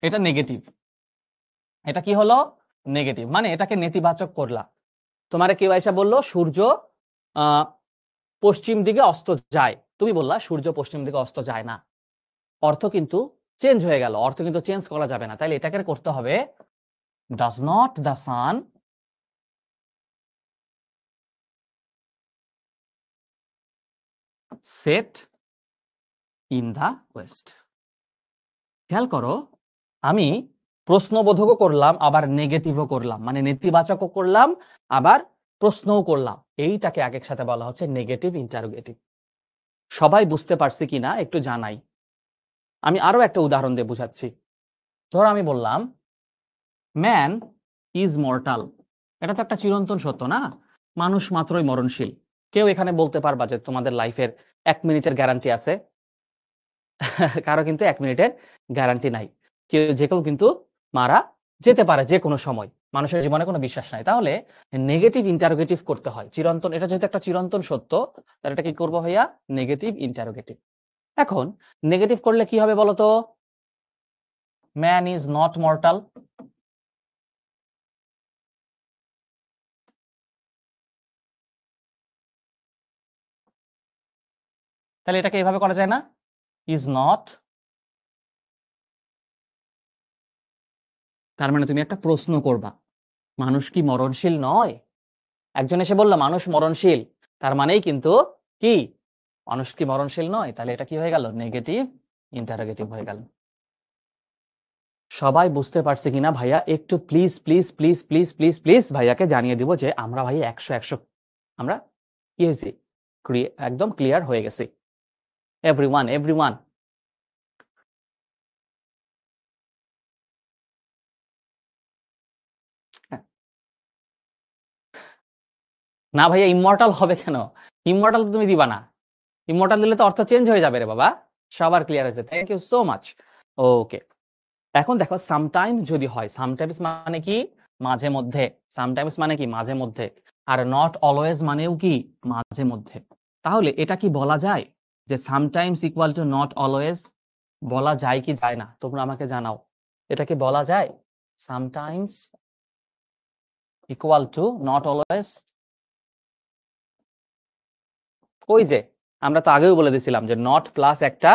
এটা নেগেটিভ, এটা কি হলো, নেগেটিভ, মানে এটাকে নেতিবাচক করলা। তোমারে কেউ এসে বললো সূর্য পশ্চিম দিকে অস্ত যায়, তুমি বললা সূর্য পশ্চিম দিকে অস্ত যায় না। অর্থ কিন্তু চেঞ্জ হয়ে গেল, অর্থ কিন্তু চেঞ্জ করা যাবে না, তাইলে এটাকে করতে হবে does not the sun set in the West. খেয়াল করো, আমি প্রশ্নবোধকও করলাম আবার নেগেটিভও করলাম, মানে নেতিবাচকও করলাম আবার প্রশ্নও করলাম। এইটাকে এক সাথে বলা হচ্ছে নেগেটিভ ইন্টারোগেটিভ। সবাই বুঝতে পারছি কিনা একটু জানাই। আমি আরো একটা উদাহরণ দিয়ে বুঝাচ্ছি। ধরো আমি বললাম ম্যান ইজ মর্টাল, এটা তো একটা চিরন্তন সত্য না, মানুষ মাত্রই মরণশীল। কেউ এখানে বলতে পারবা যে তোমাদের লাইফের 1 মিনিটের গ্যারান্টি আছে? কারো কিন্তু 1 মিনিটের গ্যারান্টি নাই, যে কেউ কিন্তু মারা যেতে পারে যে কোনো সময়, মানুষের জীবনে কোনো বিশ্বাস নাই। তাহলে নেগেটিভ ইন্টারোগেটিভ করতে হয়, চিরন্তন, এটা যেহেতু একটা চিরন্তন সত্য, তাহলে এটা কি করবো ভাইয়া, নেগেটিভ ইন্টারোগেটিভ। এখন নেগেটিভ করলে কি হবে বলতো? ম্যান ইজ নট মর্টাল, তাহলে এটাকে এভাবে করা যায় না, ইজ নট, তার মানে তুমি একটা প্রশ্ন করবা, মানুষ কি মরণশীল নয়? একজন এসে বললো মানুষ মরণশীল, তার মানেই কিন্তু কি, মানুষ কি মরণশীল নয়? তাহলে এটা কি হয়ে গেল, নেগেটিভ ইন্টারোগেটিভ হয়ে গেল। সবাই বুঝতে পারছে কিনা ভাইয়া একটু please please please please please please ভাইয়াকে জানিয়ে দিব যে আমরা ভাই 100 আমরা কি হয়েছি, একদম ক্লিয়ার হয়ে গেছি। এভরিওয়ান এভরিওয়ান না ভাইয়া, ইমমর্টাল হবে কেন? ইমমর্টাল তো তুমি দিবা না, ইমমর্টাল দিলে তো অর্থ চেঞ্জ হয়ে যাবে রে বাবা। সবার ক্লিয়ার হয়েছে, থ্যাংক ইউ সো মাচ। ওকে, এখন দেখো সামটাইমস যদি হয়, সামটাইমস মানে কি, মাঝে মধ্যে, সামটাইমস মানে কি, মাঝে মধ্যে। আর নট অলওয়েজ মানেও কি, মাঝে মধ্যে। তাহলে এটা কি বলা যায় যে sometimes equal to not always? বলা যায় কি যায় না, তোমরা আমাকে জানাও। এটা কি বলা যায় sometimes equal to not always? ওই যে আমরা তো আগেও বলে দিছিলাম যে নট প্লাস একটা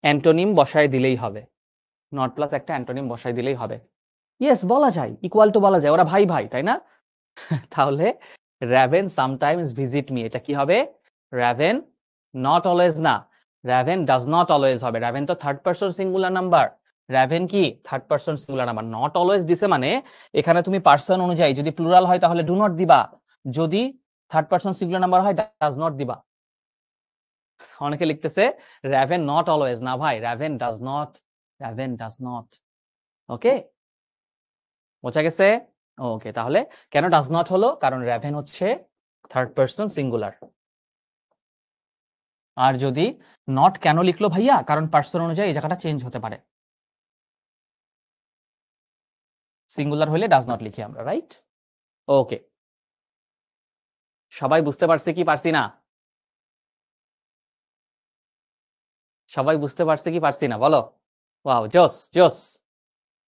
অ্যান্টোনিম বসায় দিলেই হবে, নট প্লাস একটা অ্যান্টোনিম বসায় দিলেই হবে। ইয়েস, বলা যায়, ইকুয়াল টু বলা যায়, ওরা ভাই ভাই, তাই না? তাহলে রাভেন সামটাইমস ভিজিট মি, এটা কি হবে, রাভেন নট অলওয়েজ না, রাভেন ডাজ নট অলওয়েজ হবে। রাভেন তো থার্ড পারসন সিঙ্গুলার নাম্বার, রাভেন কি third person singular number. Not always দিছে মানে এখানে তুমি পারসন অনুযায়ী যদি প্লুরাল হয় তাহলে ডু নট দিবা, যদি থার্ড পারসন সিঙ্গুলার নাম্বার হয় ডাজ নট দিবা। অনেকে লিখতেছে রাভেন নট অলওয়েজ, না ভাই, রাভেন ডাজ নট, রাভেন ডাজ নট। ওকে, বোঝা গেছে? ওকে, তাহলে কেন ডাজ নট হলো, কারণ রাভেন হচ্ছে থার্ড পারসন সিঙ্গুলার। আর যদি নট কেন লিখলো ভাইয়া, কারণ পার্সন অনুযায়ী এই জায়গাটা চেঞ্জ হতে পারে, সিঙ্গুলার হলে ডাজ নট লিখি আমরা, রাইট? ওকে, সবাই বুঝতে পারছে কি পারছি না? সবাই বুঝতে পারছে কি পারছি না বলো? ওয়াও, জোস জোস।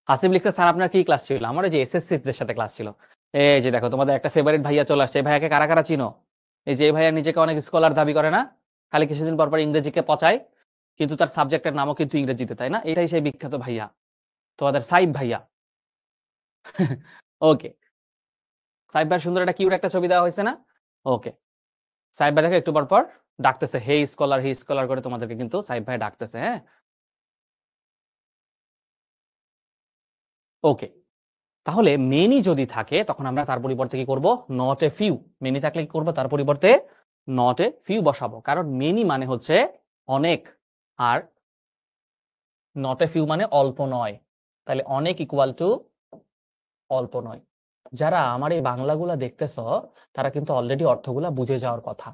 হাসিব লিখছে স্যার আপনার কি ক্লাস ছিল? আমার যে এসএসসি দের সাথে ক্লাস ছিল। এই যে দেখো তোমাদের একটা ফেভারিট ভাইয়া চলে আসছে, এই ভাইয়াকে কারা কারা চিনো? এই যে এই ভাইয়া নিজেকে অনেক স্কলার দাবি করে না, খালি কিছুদিন পর পর ইংরেজিকে পচায়, কিন্তু তার সাবজেক্টের নামও কিন্তু ইংরেজিতে, তাই না? এটাই সেই বিখ্যাত ভাইয়া, তোমাদের সাইব ভাইয়া। ওকে, সাইব ভাই সুন্দর একটা কিউট একটা ছবি দেওয়া হয়েছে না? ওকে, সাইব ভাই দেখো একটু পর পর ডাকতেছে হে স্কলার করে, তোমাদেরকে কিন্তু সাইব ভাই ডাকতেছে, হ্যাঁ। ওকে, তাহলে মেনি যদি থাকে তখন আমরা তার পরিবর্তে কি করব? Not a few. মেনি থাকলে কি করব? তার পরিবর্তে নট এ ফিউ বসাবো, কারণ মেনি মানে হচ্ছে অনেক, আর নট এ ফিউ মানে অল্প নয়। তাহলে অনেক ইকুয়াল টু অল্প নয়। যারা আমার এই বাংলাগুলা দেখতেছ তারা কিন্তু অলরেডি অর্থগুলা বুঝে যাওয়ার কথা।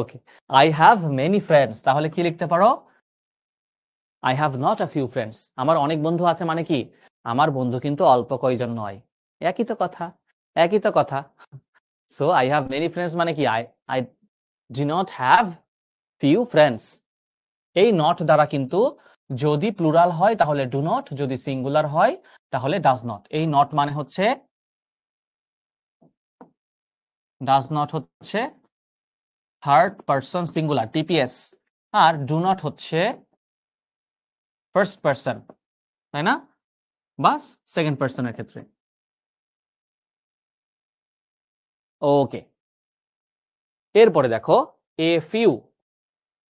ওকে, আই হ্যাভ মেনি ফ্রেন্ডস, তাহলে কি লিখতে পারো? I have not a few friends. আমার অনেক বন্ধু আছে মানে কি? আমার বন্ধু কিন্তু অল্প কয়জন নয়। একই তো কথা, একই তো কথা। So I have many friends মানে কি? I do not have few friends. এই নট দ্বারা কিন্তু যদি প্লুরাল হয় তাহলে ডু নট, যদি সিঙ্গুলার হয় তাহলে ডাজ নট। এই নট মানে হচ্ছে, ডাজ নট হচ্ছে থার্ড পারসন সিঙ্গুলার টিপিএস, আর ডু নট হচ্ছে ফার্স্ট পারসন, তাই না? বাস সেকেন্ড পারসনের ক্ষেত্রে। ওকে, এরপরে দেখো এ ফিউ,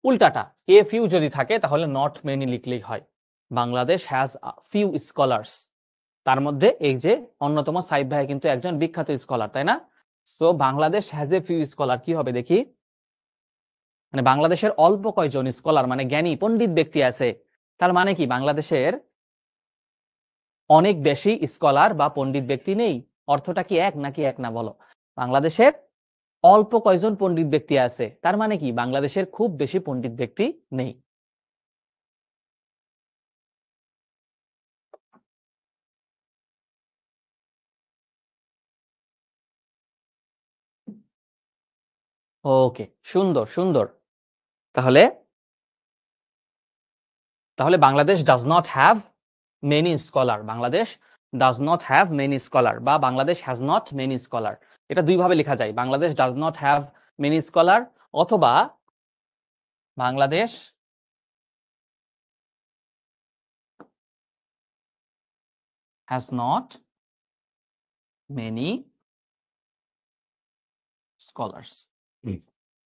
উল্টাটা। এ ফিউ যদি থাকে তাহলে নট মেনি লিখলেই হয়। বাংলাদেশ হ্যাজ ফিউ স্কলার্স, তার মধ্যে এই যে অন্যতম সাইব ভাই কিন্তু একজন বিখ্যাত স্কলার, তাই না? So Bangladesh has a few scholar কি হবে দেখি? মানে বাংলাদেশের অল্প কয়জন স্কলার মানে জ্ঞানী পণ্ডিত ব্যক্তি আছে। তার মানে কি বাংলাদেশের অনেক বেশি স্কলার বা পণ্ডিত ব্যক্তি নেই? অর্থটা কি এক নাকি এক না বলো? বাংলাদেশের অল্প কয়জন পণ্ডিত ব্যক্তি আছে, তার মানে কি বাংলাদেশের খুব বেশি পণ্ডিত ব্যক্তি নেই। ওকে, সুন্দর সুন্দর। তাহলে তাহলে Bangladesh does not have many scholar, Bangladesh does not have many scholar, বা Bangladesh has not many scholar. এটা দুই ভাবে লেখা যায়, Bangladesh does not have many scholar, অথবা Bangladesh has not many scholars.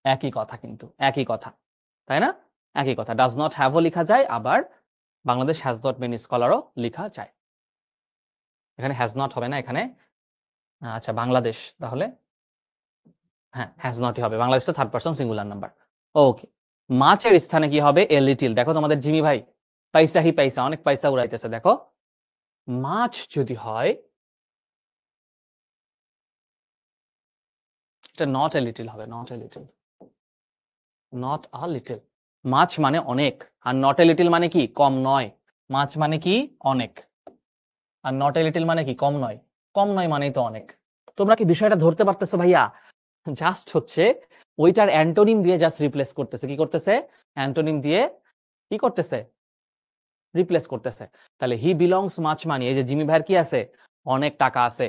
একই কথা, কিন্তু একই কথা, তাই না? একই কথা, ডাজ নট হ্যাভও লেখা যায়, আবার বাংলাদেশ হ্যাজ নট মেনি স্কলারও লেখা যায়। এখানে হ্যাজ নট হবে না, এখানে আচ্ছা বাংলাদেশ তাহলে হ্যাঁ হ্যাজ নটই হবে, বাংলাদেশ তো থার্ড পারসন সিঙ্গুলার নাম্বার। ওকে, মাছের স্থানে কি হবে? A little. দেখো তোমাদের জিমি ভাই পয়সা হি পয়সা, অনেক পয়সা উড়াইতেছে। দেখো মাছ যদি হয়, এটা নট এ লিটিল হবে, not a little, not a little. মাছ মানে অনেক, আর নট এ লিটিল মানে কি? কম নয়। মাছ মানে কি? অনেক। আর নট এ লিটিল মানে কি? কম নয়। কম নয় মানেই তো অনেক। তোমরা কি বিষয়টা ধরতে পারতেছো ভাইয়া? জাস্ট হচ্ছে ওইটার অ্যান্টোনিম দিয়ে জাস্ট রিপ্লেস করতেছে। কি করতেছে? অ্যান্টোনিম দিয়ে কি করতেছে? রিপ্লেস করতেছে। তাহলে হি বিলংস মাছ মানি, এই যে জিমি ভাইয়ের কি আছে? অনেক টাকা আছে।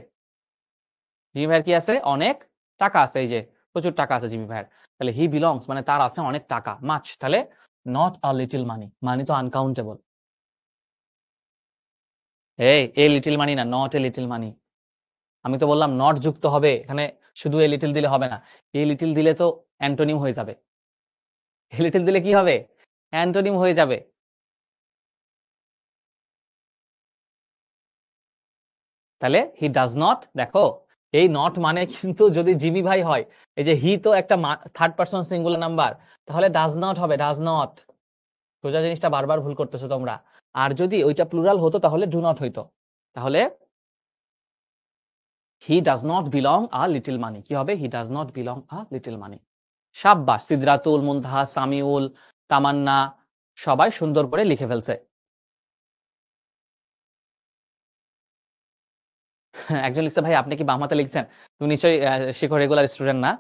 জিমি ভাইয়ের কি আছে? অনেক টাকা আছে, এই যে প্রচুর টাকা আছে জিমি ভাইয়ের। তাহলে হি বিলংস মানে তার আছে অনেক টাকা, মাছ। তাহলে নট আ লিটল মানি, মানি তো আনকাউন্টেবল। এই এ লিটল মানি না, নট এ লিটল মানি। আমি তো বললাম নট যুক্ত হবে এখানে, শুধু এ লিটল দিলে হবে না। এ লিটল দিলে তো অ্যান্টোনিম হয়ে যাবে। এ লিটল দিলে কি হবে? অ্যান্টোনিম হয়ে যাবে। তাহলে হি ডাজ নট, দেখো এই নট মানে কিন্তু যদি জিমি ভাই হয়, এই যে হি তো একটা থার্ড পারসন সিঙ্গুলার নাম্বার, তাহলে ডাজ নট হবে, ডাজ নট। সোজা জিনিসটা বারবার ভুল করতেছো তোমরা। আর যদি ওইটা প্লুরাল হতো তাহলে ডু নট হইতো। তাহলে he does not belong a little money, কি হবে? He does not belong a little money. সাব্বাস, সিদরাতুল মুনতাহা, সামিউল, তামান্না সবাই সুন্দর করে লিখে ফেলছে। একজন লিখছে ভাই আপনি কি বাম হাতে লিখছেন? তুমি নিশ্চয়ই শিখো রেগুলার স্টুডেন্ট না,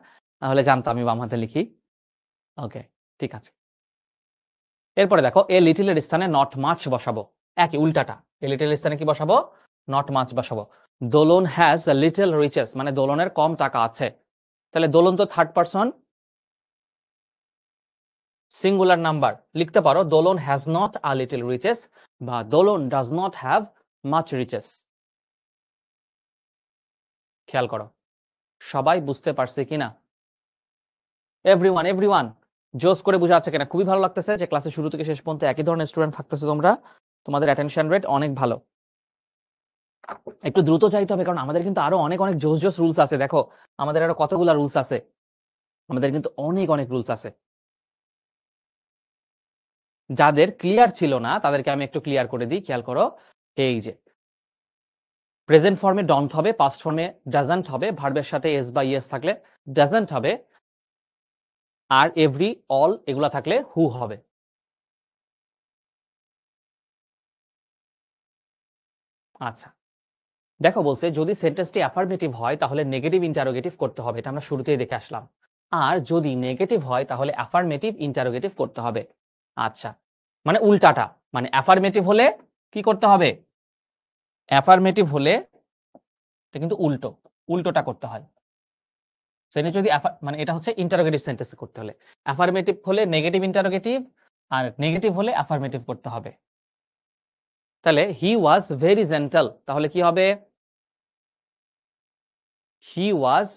তাহলে জানতো আমি বাম হাতে লিখি। ওকে, ঠিক আছে। এরপরে দেখো এ লিটলের স্থানে নট মাচ বসাবো, একই উল্টাটা। এ লিটলের স্থানে কি বসাবো? নট মাচ বসাবো। দোলন হ্যাজ লিটল রিচেস, মানে দোলনের কম টাকা আছে। তাহলে দোলন তো থার্ড পারসন সিঙ্গুলার নাম্বার, লিখতে পারো Dolon has not a little riches, বা Dolon does not have much riches. খেয়াল করো সবাই বুঝতে পারছে কিনা? এভরিওয়ান, এভরিওয়ান, জোস করে বোঝা যাচ্ছে কিনা? খুবই ভালো লাগতেছে যে ক্লাসের শুরু থেকে শেষ পর্যন্ত একই ধরনের স্টুডেন্ট থাকতেছে তোমরা। তোমাদের অ্যাটেনশন রেট অনেক ভালো। একটু দ্রুত চাইতে হবে, কারণ আমাদের কিন্তু আরো অনেক অনেক জোস জোস রুলস আছে। দেখো আমাদের আরো কতগুলা রুলস আছে, আমাদের কিন্তু অনেক অনেক রুলস আছে। যাদের ক্লিয়ার ছিল না তাদেরকে আমি একটু ক্লিয়ার করে দিই, খেয়াল করো। এই যে প্রেজেন্ট ফর্মে ডন্ট হবে, পাস্ট ফর্মে ডাজন্ট হবে, ভার্বের সাথে এস বা ইয়েস থাকলে ডাজন্ট হবে, আর এভরি অল এগুলা থাকলে হু হবে। আচ্ছা, দেখো বলছে যদি সেন্টেন্সটি অ্যাফার্মেটিভ হয় তাহলে নেগেটিভ ইন্টারোগেটিভ করতে হবে, এটা আমরা শুরুতেই দেখে আসলাম। আর যদি নেগেটিভ হয় তাহলে অ্যাফার্মেটিভ ইন্টারোগেটিভ করতে হবে। আচ্ছা, মানে উল্টাটা, মানে অ্যাফার্মেটিভ হলে কি করতে হবে? অ্যাফার্মেটিভ হলে এটা কিন্তু উল্টোটা করতে হয়। সেটা যদি মানে এটা হচ্ছে ইন্টারোগেটিভ সেন্টেন্স করতে হলে। অ্যাফার্মেটিভ হলে নেগেটিভ ইন্টারোগেটিভ, আর নেগেটিভ হলে অ্যাফার্মেটিভ করতে হবে। তাহলে হি ওয়াজ ভেরি জেন্টাল, তাহলে কি হবে? He was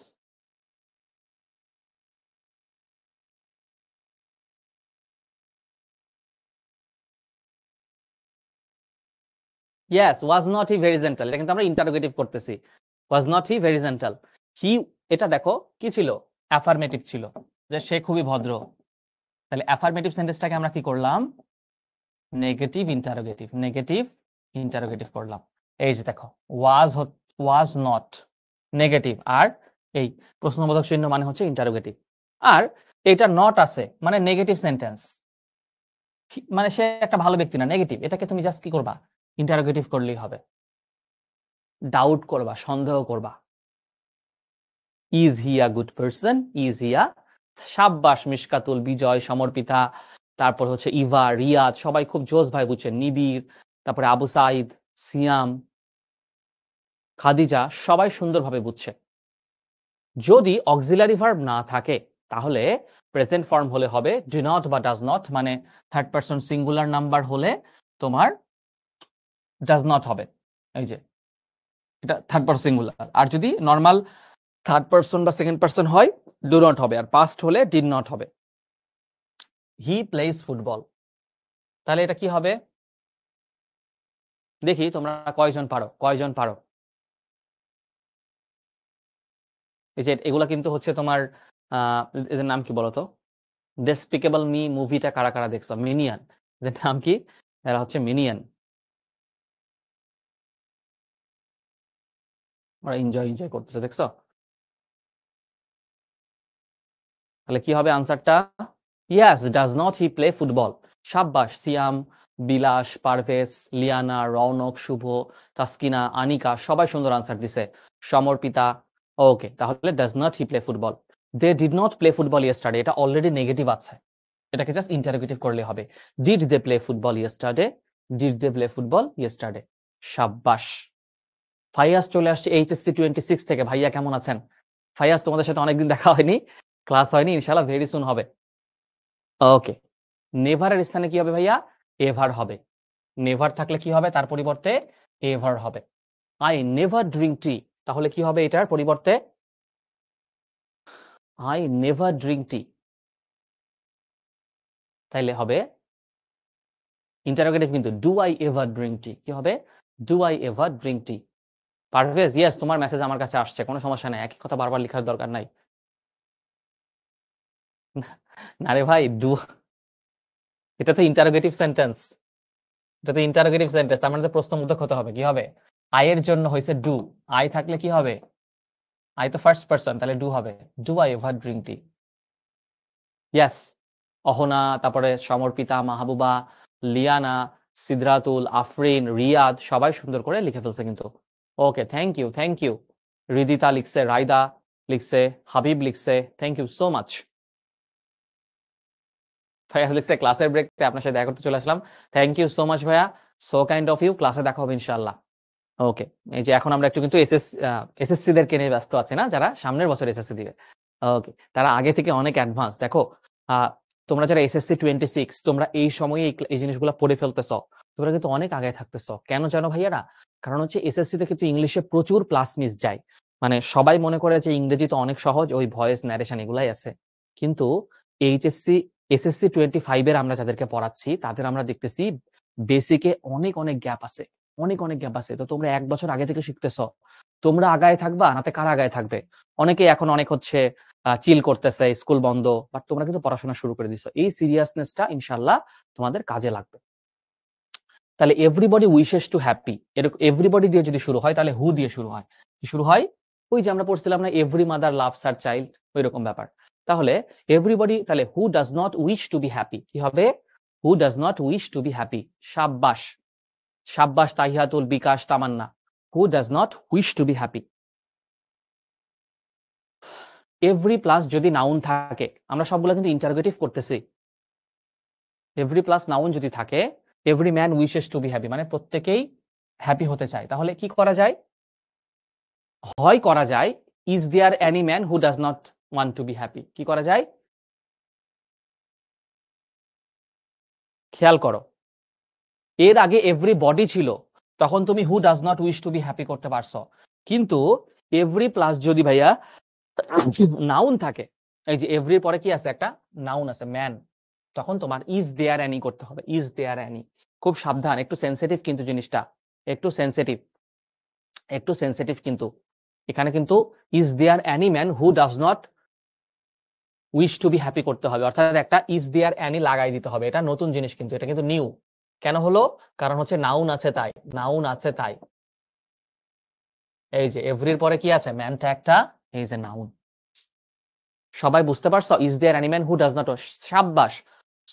yes, was not he very gentle, এটা কিন্তু আমরা ইন্টারোগেটিভ করতেছি। Was not he very gentle. He, এটা দেখো কি ছিল? অ্যাফার্মেটিভ ছিল, যে সে খুবই ভদ্র। তাহলে অ্যাফার্মেটিভ সেন্টেন্সটাকে আমরা কি করলাম? নেগেটিভ ইন্টারোগেটিভ করলাম। এই যে দেখো, ওয়াজ নট নেগেটিভ, আর এই প্রশ্নবোধক চিহ্ন মানে হচ্ছে ইন্টারোগেটিভ, আর এটা নট আছে মানে নেগেটিভ সেন্টেন্স, মানে সে একটা ভালো ব্যক্তি না, নেগেটিভ। এটাকে তুমি জাস্ট কি করবা? ইন্টারোগেটিভ করলেই হবে। ডাউট করবা, সন্দেহ করবা। Is he a good person? Is he a, সাব্বাস মিশকাতুল, বিজয়, সমর্পিতা, তারপর হচ্ছে ইভা, রিয়াদ, সবাই খুব জোস ভাই বুঝছে, নিবিড়, তারপরে আবু সাইদ, সিয়াম, খাদিজা, সবাই সুন্দরভাবে বুঝছে। যদি অক্সিলারি ভার্ব না থাকে তাহলে প্রেজেন্ট ফর্ম হলে হবে ডু নট বা ডাজ নট, মানে থার্ড পারসন সিঙ্গুলার নাম্বার হলে তোমার ডাজ নট হবে। এই যে এটা থার্ড পারসন সিঙ্গুলার। আর যদি নর্মাল থার্ড পারসন বা সেকেন্ড পারসন হয় ডু নট হবে, আর পাস্ট হলে ডিড নট হবে। হি প্লেস ফুটবল, তাহলে এটা কি হবে? দেখি তোমরা কয়জন পারো। এই যে এগুলা কিন্তু হচ্ছে তোমার এদের নাম কি বলতো? ডেসপিকেবল মি মুভিটা কারা কারা দেখছো? মিনিয়ন, এদের নাম কি? এরা হচ্ছে মিনিয়ন। ওরা এনজয় করতেছে, দেখছো? তাহলে কি হবে আনসারটা? Yes, does not he play football. সাব্বাস, সিয়াম, বিলাস, পারভেজ, লিয়ানা, রৌনক, শুভ, তাসকিনা, আনিকা, সবাই সুন্দর আনসার দিছে। সমর্পিতা, ওকে, তাহলে does not he play football. They did not play football yesterday, এটা অলরেডি নেগেটিভ আছে, এটাকে জাস্ট ইন্টারোগেটিভ করলে হবে। Did they play football yesterday? Did they play football yesterday. সাব্বাস। ফাইয়াজ চলে আসছে এইচএসসি 26 থেকে। ভাইয়া কেমন আছেন? ফাইয়াজ, তোমাদের সাথে অনেকদিন দেখা হয়নি, ক্লাস হয়নি, ইনশাআল্লাহ ভেরি সুন হবে। ওকে, নেভারের স্থানে কি হবে ভাইয়া? এভার হবে। নেভার থাকলে কি হবে? তার পরিবর্তে এভার হবে। আই নেভার ড্রিঙ্ক টি, তাহলে কি হবে এটার পরিবর্তে? আই নেভার ড্রিঙ্ক টি, তাইলে হবে ইন্টারোগেটিভ কিন্তু ডু আই এভার ড্রিঙ্ক টি, কি হবে? Do I ever drink T. Parvez, yes, তোমার মেসেজ আমার কাছে আসছে, কোনো সমস্যা নাই, একই কথা বারবার লেখার দরকার নাই। না রে ভাই, এটা তো ইন্টারোগেটিভ সেন্টেন্স, তার মানে তো প্রশ্নবোধক হতে হবে। কি হবে? আই এর জন্য হয়েছে ডু, আই থাকলে কি হবে? আই তো ফার্স্ট পারসন, তাহলে ডু হবে। Do I ever drink tea. Yes, Ahona, তারপরে সমর্পিতা, মাহবুবা, লিয়ানা, সিদ্রাতুল, আফরিন, রিয়াদ, সবাই সুন্দর করে লিখে ফেলছে কিন্তু। ওকে, থ্যাংক ইউ। রিদিতা লিখছে, রায়দা লিখছে, হাবিব লিখছে, thank you so much. Fayaz লিখছে ক্লাসের ব্রেকতে আপনার সাথে দেখা করতে চলে আসলাম। থ্যাংক ইউ সো মাচ ভাইয়া, সো কাইন্ড অফ ইউ। ক্লাসে দেখা হবে ইনশাআল্লাহ। ওকে, এই যে এখন আমরা একটু কিন্তু এসএসসি দেরকে নিয়ে ব্যস্ত আছি না, যারা সামনের বছর এসএসসি দিবে। ওকে, তারা আগে থেকে অনেক অ্যাডভান্স। দেখো তোমরা যারা এসএসসি 26, তোমরা এই সময়ে এই জিনিসগুলো পড়ে ফেলতেছ, তোমরা কিন্তু অনেক আগে থাকতেছ। কেন জানো ভাইয়ারা? কারণ হচ্ছে এসএসসি তে কিন্তু ইংলিশে প্রচুর প্লাস মিস যায়। মানে সবাই মনে করে যে ইংরেজি তো অনেক সহজ, ওই ভয়েস ন্যারেশন এগুলাই আছে, কিন্তু এইচএসসি SSC 25 এর আমরা যাদেরকে পড়াচ্ছি তাদের আমরা দেখতেছি বেসিকে অনেক অনেক গ্যাপ আছে, অনেক অনেক গ্যাপ আছে। তো তোমরা 1 বছর আগে থেকে শিখতেছো, তোমরা আগায় থাকবা নাতে কারা আগায় থাকবে? অনেকেই এখন অনেক হচ্ছে চিল করতেছে, স্কুল বন্ধ, বাট তোমরা কিন্তু পড়াশোনা শুরু করে দিছো। এই সিরিয়াসনেসটা ইনশাআল্লাহ তোমাদের কাজে লাগবে। তাহলে এভরিবডি উইশেস টু হ্যাপি, এরকম এভরিবডি দিয়ে যদি শুরু হয় তাহলে হু দিয়ে শুরু হয়। কি শুরু হয়? ওই যে আমরা পড়ছিলাম না, every mother loves her child, ওই রকম ব্যাপার। তাহলে এভরিবডি, তাহলে who does not wish to be happy, কি হবে? Who does not wish to be happy. শাব্বাস, শাব্বাস Tahiyatul, Bikash, Tamanna. Who does not wish to be happy. Every plus যদি নাউন থাকে, আমরা সবগুলো কিন্তু ইন্টারোগেটিভ করতেছি। এভরি প্লাস নাউন যদি থাকে, every man wishes to be happy, মানে প্রত্যেকেই হ্যাপি হতে চায়। তাহলে কি করা যায়? হয় করা যায় is there any man who does not want to be happy. কি করা যায়? খেয়াল করো, এর আগে এভরি বডি ছিল, তখন তুমি হু does not wish to be happy করতে পারছো। কিন্তু এভরি প্লাস যদি ভাইয়া নাউন থাকে, এই যে এভরির পরে কি আছে? একটা নাউন আছে, ম্যান, তখন তোমার ইজ দেয়ার অ্যানি করতে হবে। Is there any. খুব সাবধান, একটু সেন্সিটিভ কিন্তু জিনিসটা, একটু সেন্সিটিভ, একটু সেন্সিটিভ কিন্তু। এখানে কিন্তু is there any man who does not wish to be happy করতে হবে, অর্থাৎ একটা ইজ দেয়ার অ্যানি লাগাই দিতে হবে। এটা নতুন জিনিস কিন্তু, এটা কিন্তু নিউ। কেন হলো? কারণ হচ্ছে নাউন আছে তাই, নাউন আছে তাই। এই যে এভরির পরে কি আছে? ম্যানটা একটা, এই যে নাউন। সবাই বুঝতে পারছো? Is there any man who does not. শাব্বাস,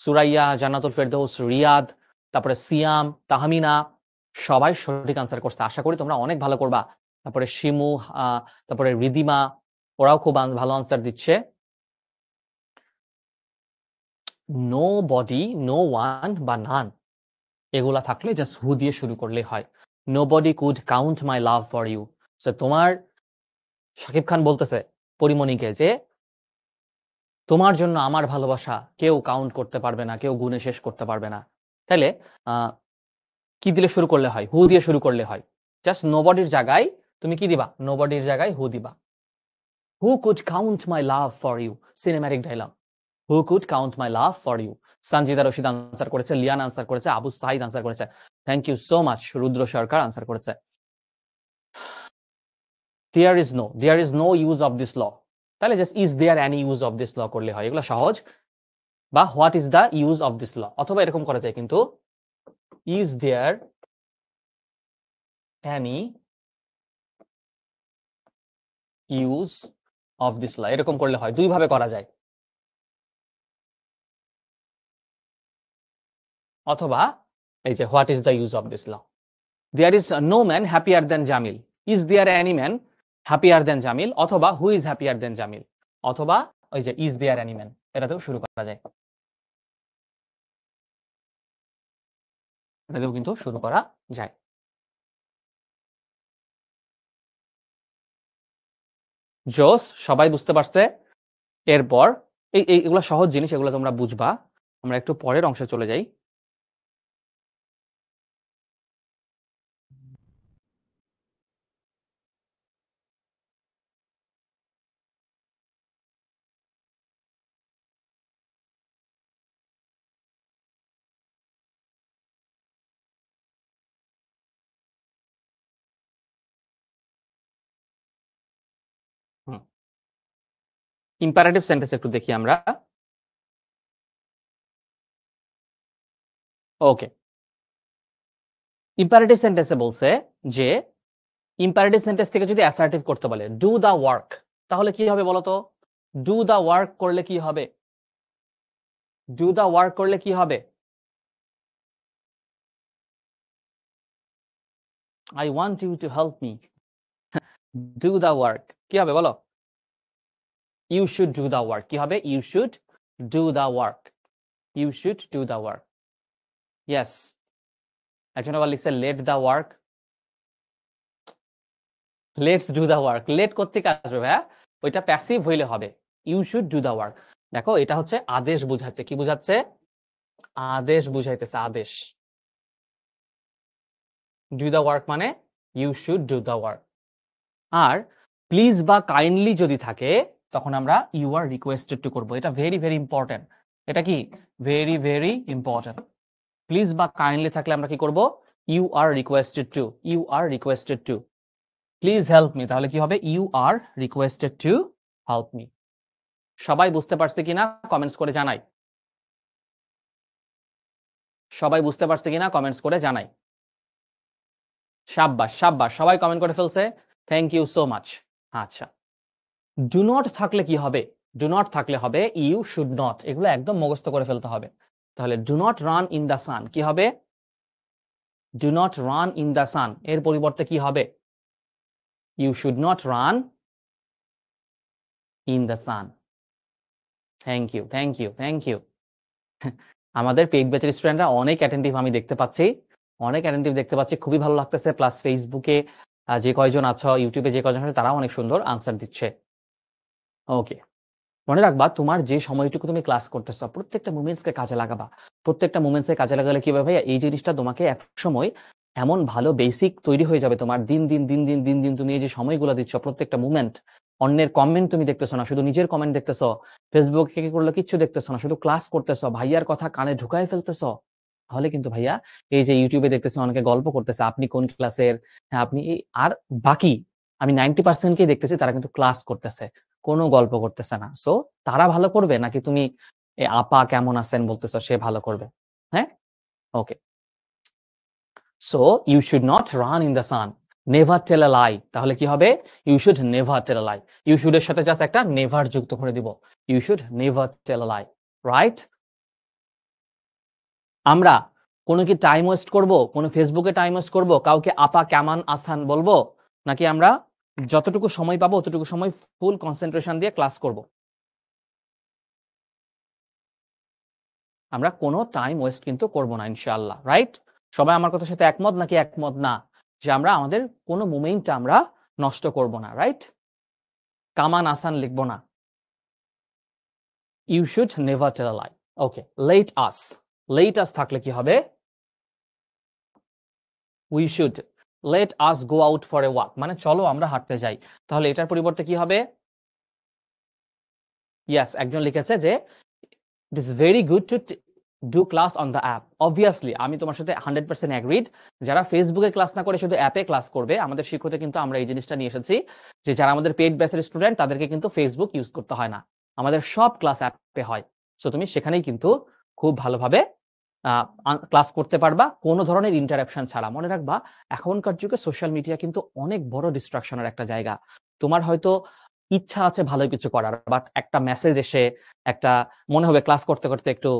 সুরাইয়া, জান্নাতুল ফেরদৌস, রিয়াদ, তারপরে সিয়াম, তাহমিনা, সবাই সঠিক আনসার করছে। আশা করি তোমরা অনেক ভালো করবা। তারপরে শিমু, তারপরে রিদিমা, ওরাও খুব ভালো আনসার দিচ্ছে। নো বডি, নো ওয়ান বা নান, এগুলা থাকলে জাস্ট হু দিয়ে শুরু করলে হয়। Nobody could count my love for you. তোমার, শাকিব খান বলতেছে পরিমণিকে যে তোমার জন্য আমার ভালোবাসা কেউ কাউন্ট করতে পারবে না, কেউ গুণে শেষ করতে পারবে না। তাহলে কি দিলে শুরু করলে হয়? হু দিয়ে শুরু করলে হয়। জাস্ট নোবডির জায়গায় তুমি কি দিবা? নোবডির জায়গায় হু দিবা। Who could count my love for you, cinematic dialogue. Who could count my love for you. Sanjida Rashid answer করেছে, লিয়ান আনসার করেছে, আবু সাহিদ আনসার করেছে। Thank you so much. Rudra Sarkar answer করেছে। There is no use of this law, তাহলে just is there any use of this law করলে হয়। এগুলো সহজ। বা what is the use of this law, অথবা এরকম করা যায় কিন্তু is there any use of this law, এরকম করলে হয়। দুই ভাবে করা যায়। অথবা এই যে what is the use of this law. There is no man happier than Jamil, is there any man happier than Jamil, অথবা who is happier than Jamil, অথবা ওই যে ইজ দেয়ার এনি ম্যান, এটাতেও শুরু করা যায়। এটাতেও কিন্তু শুরু করা যায়। জোস, সবাই বুঝতে পারছে? এরপর এগুলো সহজ জিনিস, এগুলো তোমরা বুঝবা। আমরা একটু পরের অংশে চলে যাই। ইম্পারেটিভ সেন্টেন্স একটু দেখি আমরা। ওকে, ইম্পারেটিভ সেন্টেন্সে বলছে যে ইম্পারেটিভ সেন্টেন্স থেকে যদি অ্যাসার্টিভ করতে বলে ডু দা ওয়ার্ক, তাহলে কি হবে বলো তো? ডু দা ওয়ার্ক করলে কি হবে? ডু দা ওয়ার্ক করলে কি হবে? I want you to help me. Do the work কি হবে বলো? You should do the work. কি হবে? You should do the work. You should do the work. Yes. একজন আবার লিখছে let the work. Let's do the work. Let কোত্থেকে আসবে ভাইয়া? ওইটা প্যাসিভ হইলে হবে। You should do the work. দেখো এটা হচ্ছে আদেশ বুঝাচ্ছে। কি বুঝাচ্ছে? আদেশ বুঝাইতেছে, আদেশ। ডু দা ওয়ার্ক মানে you should do the work. আর প্লিজ বা কাইন্ডলি যদি থাকে তখন আমরা ইউ আর রিকোয়েস্টেড টু করবো। এটা ভেরি ভেরি ইম্পর্টেন্ট। এটা কি ভেরি ভেরি ইম্পর্টেন্ট। প্লিজ বা কাইন্ডলি থাকলে আমরা কি করব, you are requested to, you are requested to, please help me, তাহলে কি হবে, you are requested to help me. সবাই বুঝতে পারছে কিনা কমেন্টস করে জানাই, সবাই বুঝতে পারছে কিনা কমেন্টস করে জানাই। সাব্বাস সাব্বাস, সবাই কমেন্ট করে ফেলছে, থ্যাংক ইউ সো মাচ। আচ্ছা, ডু নট থাকলে কি হবে, ডু নট থাকলে হবে ইউ শুড নট, এগুলো একদম মুখস্থ করে ফেলতে হবে। তাহলে do not run in the sun কি হবে, do not run in the sun, এর পরিবর্তে কি হবে, you should not run in the sun. Thank you thank you thank you. আমাদের পেইড ব্যাচের স্টুডেন্টরা অনেক অ্যাটেন্টিভ আমি দেখতে পাচ্ছি, অনেক অ্যাটেন্টিভ দেখতে পাচ্ছি, খুবই ভালো লাগতেছে। প্লাস ফেসবুকে যে কয়জন আছো, ইউটিউবে যে কয়জন আছে, তারাও অনেক সুন্দর আনসার দিচ্ছে। ওকে, মনে রাখবা তোমার যে সময়টুকু তুমি ক্লাস করতেছো প্রত্যেকটা মুমেন্টসকে কাজে লাগাবা। প্রত্যেকটা মুমেন্টসকে কাজে লাগালে কি হবে ভাইয়া, এই জিনিসটা তোমাকে এক সময় এমন ভালো বেসিক তৈরি হয়ে যাবে তোমার। দিন দিন দিন দিন দিন দিন তুমি এই যে সময়গুলো দিচ্ছ, প্রত্যেকটা মুমেন্ট, অন্যের কমেন্ট তুমি দেখতেছো না, শুধু নিজের কমেন্ট দেখতেছো, ফেসবুকে কি করলো কিচ্ছু দেখতেছো না, শুধু ক্লাস করতেছো, ভাইয়ার কথা কানে ঢুকায় ফেলতেছো, তাহলে কিন্তু ভাইয়া এই যে ইউটিউবে দেখতেছে অনেকে গল্প করতেছে, আপনি কোন ক্লাসের, হ্যাঁ আপনি আর বাকি আমি 90%কেই দেখতেছি তারা কিন্তু ক্লাস করতেছে, কোনো গল্প করতেছে না। সো তারা ভালো করবে নাকি তুমি আপা কেমন আছেন বলতেছো সে ভালো করবে? হ্যাঁ, okay. So you should not run in the sun, never tell a lie, তাহলে কি হবে, you should never tell a lie. You should এর সাথে জাস্ট একটা নেভার যুক্ত করে দিব, you should never tell a lie, right? আমরা কোনো কি টাইম ওয়েস্ট করব, কোনো ফেসবুকে টাইম ওয়েস্ট করব, কাউকে আপা কেমন আছেন বলবো, নাকি আমরা যতটুকু সময় পাবো ততটুকু সময় ফুল কনসেন্ট্রেশন দিয়ে ক্লাস করব? আমরা কোনো টাইম ওয়েস্ট কিন্তু করব না ইনশাআল্লাহ, রাইট? সবাই আমার কথার সাথে একমত নাকি একমত না, যে আমরা আমাদের কোনো মোমেন্টটা আমরা নষ্ট করব না, রাইট? কামান আসান লিখবো না, you should never tell a lie. Okay, let us, let us থাকলে কি হবে, we should let us go out for a walk, মানে চলো আমরা হাঁটতে যাই। তাহলে এটার পরিবর্তে কি হবে, ইয়াস একজন লিখেছে যে this very good to do class on the app. Obviously আমি তোমার সাথে 100% অ্যাগ্রিড। যারা ফেসবুকে ক্লাস না করে শুধু অ্যাপে ক্লাস করবে, আমাদের শিক্ষকতে কিন্তু আমরা এই জিনিসটা নিয়ে এসেছি যে যারা আমাদের পেইড ব্যাচের স্টুডেন্ট তাদেরকে কিন্তু ফেসবুক ইউজ করতে হয় না, আমাদের সব ক্লাস অ্যাপে হয়। সো তুমি সেখানেই কিন্তু খুব ভালোভাবে ক্লাস করতে পারবা কোনো ধরনের ইন্টারাপশন ছাড়া। মনে রাখবা এখনকার যুগে সোশ্যাল মিডিয়া কিন্তু অনেক বড় ডিস্ট্রাকশনের একটা জায়গা। তোমার হয়তো ইচ্ছা আছে ভালো কিছু করার, বাট একটা মেসেজ এসে একটা মনে হবে ক্লাস করতে করতে একটু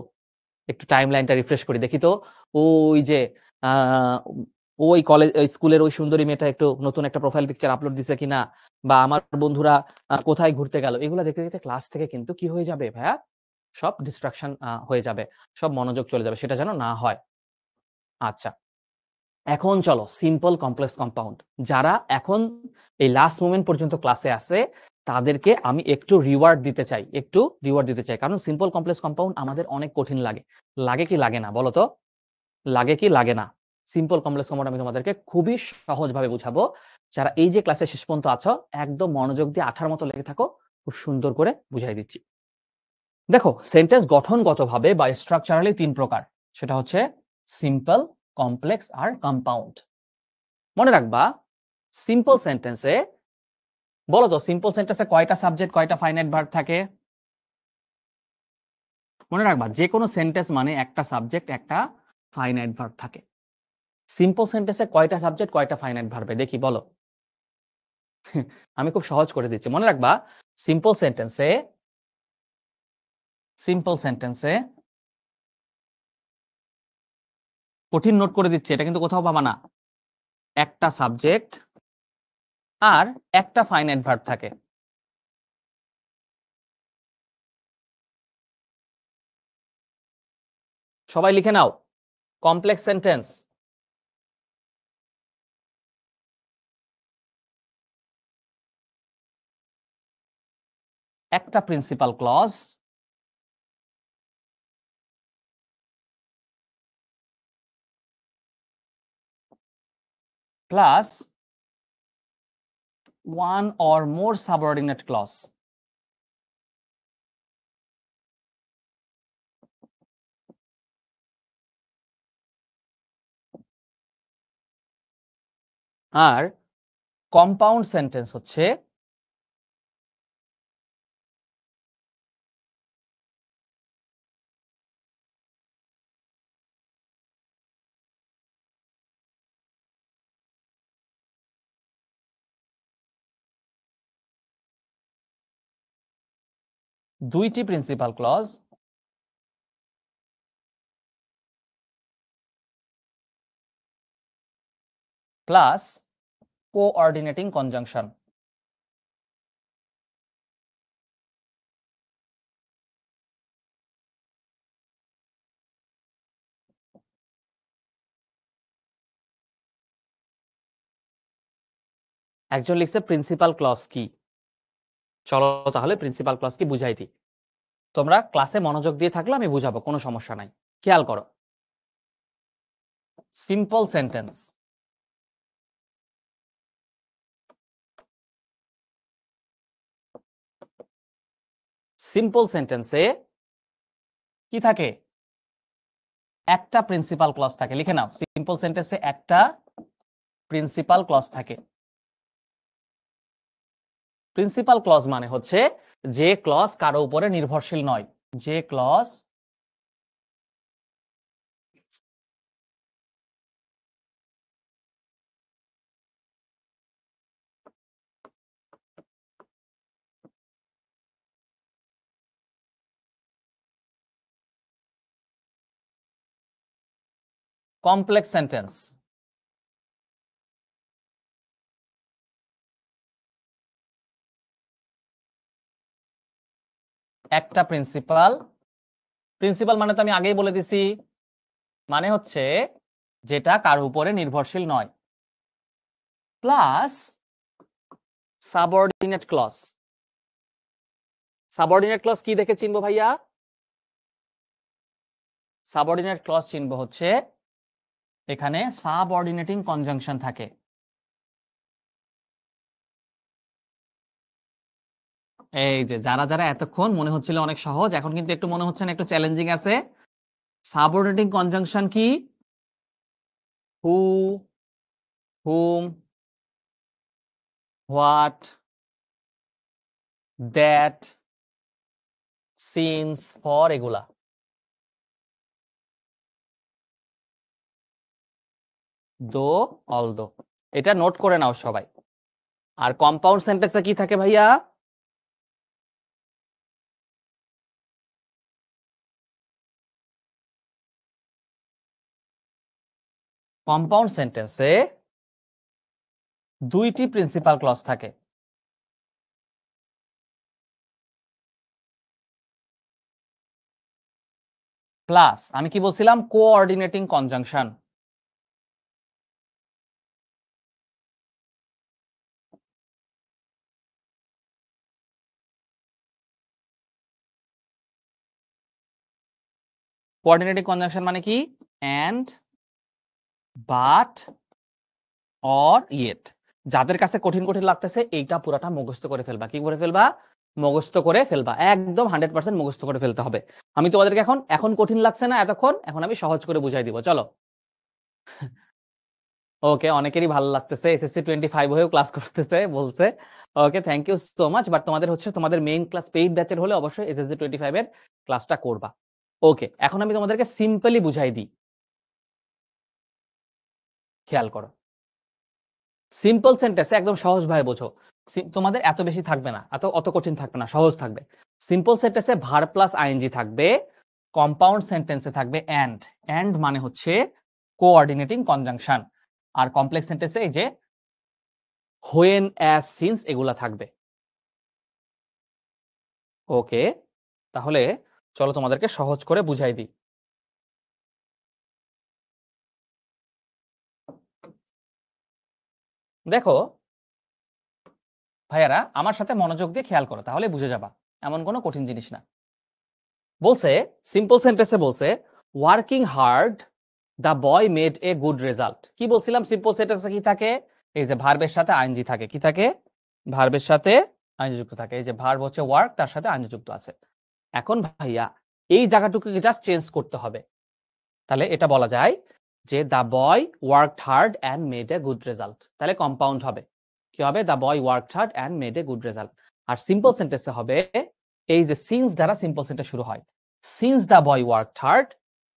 একটু টাইমলাইনটা রিফ্রেশ করি, দেখি তো ওই যে ওই কলেজ স্কুলের ওই সুন্দরী মেয়েটা একটু নতুন একটা প্রোফাইল পিকচার আপলোড দিছে কিনা, বা আমার বন্ধুরা কোথায় ঘুরতে গেল, এগুলো দেখতে দেখতে ক্লাস থেকে কিন্তু কি হয়ে যাবে ভাইয়া, সব ডিস্ট্রাকশন হয়ে যাবে, সব মনোযোগ চলে যাবে, সেটা যেন না হয়। আচ্ছা, এখন চলো সিম্পল কমপ্লেক্স কম্পাউন্ড, যারা এখন এই লাস্ট মোমেন্ট পর্যন্ত ক্লাসে আছে তাদেরকে আমি একটু রিওয়ার্ড দিতে চাই, একটু রিওয়ার্ড দিতে চাই, কারণ সিম্পল কমপ্লেক্স কম্পাউন্ড আমাদের অনেক কঠিন লাগে। লাগে কি লাগে না বলো তো, লাগে কি লাগে না? সিম্পল কমপ্লেক্স কম্পাউন্ড আমি তোমাদেরকে খুবই সহজভাবে বুঝাবো। যারা এই যে ক্লাসে শেষ পর্যন্ত আছো একদম মনোযোগ দিয়ে আঠার মতো লেগে থাকো, খুব সুন্দর করে বুঝাই দিচ্ছি। দেখো সেন্টেন্স গঠনগতভাবে বা স্ট্রাকচারালি 3 প্রকার, সেটা হচ্ছে সিম্পল, কমপ্লেক্স আর কম্পাউন্ড। মনে রাখবা সিম্পল সেন্টেন্সে, বলো তো সিম্পল সেন্টেন্সে কয়টা সাবজেক্ট কয়টা ফাইনাইট ভার্ব থাকে? মনে রাখবা যে কোনো সেন্টেন্স মানে একটা সাবজেক্ট একটা ফাইনাইট ভার্ব থাকে। সিম্পল সেন্টেন্সে কয়টা সাবজেক্ট কয়টা ফাইনাইট ভার্বে দেখি বলো। আমি খুব সহজ করে দিচ্ছি, মনে রাখবা সিম্পল সেন্টেন্সে, সিম্পল সেন্টেন্সে কঠিন নোট করে দিচ্ছে, এটা কিন্তু কোথাও পাবা না, একটা সাবজেক্ট আর একটা ফাইনাইট ভার্ব থাকে। সবাই লিখে নাও, কমপ্লেক্স সেন্টেন্স একটা principal clause plus one or more subordinate clause. আর কম্পাউন্ড সেন্টেন্স হচ্ছে দুইটি principal clause plus coordinating conjunction. একজন লিখছে প্রিন্সিপাল ক্লজ কি। চলো তাহলে প্রিন্সিপাল ক্লজ কি বুঝাই দিই। তোমরা ক্লাসে মনোযোগ দিয়ে থাকলে আমি বুঝাবো, কোনো সমস্যা নাই। খেয়াল করো, সিম্পল সেন্টেন্স সিম্পল সেন্টেন্সে কি থাকে? একটা প্রিন্সিপাল ক্লজ থাকে। লিখে নাও, সিম্পল সেন্টেন্সে একটা প্রিন্সিপাল ক্লজ থাকে। প্রিন্সিপাল ক্লজ মানে হচ্ছে যে ক্লজ কারো উপরে নির্ভরশীল নয়, যে ক্লজ কমপ্লেক্স সেন্টেন্স। একটা প্রিন্সিপাল মানে তো আমি আগেই বলে দিছি, মানে হচ্ছে যেটা কারো উপরে নির্ভরশীল নয়, plus subordinate clause. Subordinate clause কি দেখে চিনবো ভাইয়া? সাবঅর্ডিনেট ক্লজ চিনবো হচ্ছে এখানে সাবঅর্ডিনেটিং কনজাংশন থাকে। এই যে যারা যারা এতক্ষণ মনে হচ্ছিল অনেক সহজ, এখন কিন্তু একটু মনে হচ্ছে না একটু চ্যালেঞ্জিং আছে। সাবঅর্ডিনেটিং কনজাংশন কি? হু, হুম, হোয়াট, দ্যাট, সিন্স, ফর, এগুলা। দো, অলদো। এটা নোট করে নাও সবাই। আর কম্পাউন্ড সেন্টেন্সে কি থাকে ভাইয়া? কম্পাউন্ড সেন্টেন্সে দুইটি প্রিন্সিপাল ক্লজ থাকে। প্লাস আমি কি বলছিলাম? Coordinating conjunction. কোঅর্ডিনেটিং কনজাংশন মানে কি? And, but, or, yet. যাদের কাছে কঠিন কঠিন লাগতেছে এইটা পুরাটা মুখস্থ করে ফেলবা। কি করে ফেলবা? মুখস্থ করে ফেলবা, একদম 100% মুখস্থ করে ফেলতে হবে। আমি তোমাদেরকে এখন কঠিন লাগছে না এতক্ষণ, এখন আমি সহজ করে বুঝাই দিব। চলো। ওকে, অনেকেরই ভালো লাগতেছে, এসএসসি 25 হয়েও ক্লাস করতেছে বলছে। Okay, thank you so much. But তোমাদের হচ্ছে তোমাদের মেইন ক্লাস পেইড ব্যাচের হলে অবশ্যই এসএসসি 25 এর ক্লাসটা করবা। ওকে, এখন আমি তোমাদেরকে সিম্পলি বুঝাই দিই। খেয়াল করো, সিম্পল সেন্টেন্সে একদম সহজ ভাবে বোঝো। তোমাদের এত বেশি থাকবে না, অত কঠিন থাকবে না, সহজ থাকবে। সিম্পল সেন্টেন্সে ভার্ব প্লাস আইএনজি থাকবে। কম্পাউন্ড সেন্টেন্সে থাকবে এন্ড মানে হচ্ছে কোঅর্ডিনেটিং কনজাংশন। আর কমপ্লেক্স সেন্টেন্সে এই যে হোয়েন, অ্যাজ, সিন্স এগুলা থাকবে। ওকে, তাহলে চলো তোমাদেরকে সহজ করে বুঝাই দিই। দেখো ভাইয়ারা, আমার সাথে মনোযোগ দিয়ে খেয়াল করো, তাহলে বুঝে যাবা। এমন কোনো কঠিন জিনিস না। বলছে সিম্পল সেন্টেন্সে বলছে working hard the boy made a good result. কি বলছিলাম? সিম্পল সেন্টেন্সে কি থাকে? এই যে ভার্বের সাথে আইএনজি থাকে। কি থাকে? ভার্বের সাথে আইএনজি যুক্ত থাকে। এই যে ভার্ব হচ্ছে ওয়ার্ক, তার সাথে আইএনজি যুক্ত আছে। এখন ভাইয়া এই জায়গাটুকুকে জাস্ট চেঞ্জ করতে হবে। তাহলে এটা বলা যায় যে the boy worked hard and made a good result, তাহলে কম্পাউন্ড হবে কি হবে? The boy worked hard and made a good result. আর সিম্পল সেন্টেন্সে হবে এই যে সিন্স দ্বারা সিম্পল সেন্টেন্স শুরু হয়, since the boy worked hard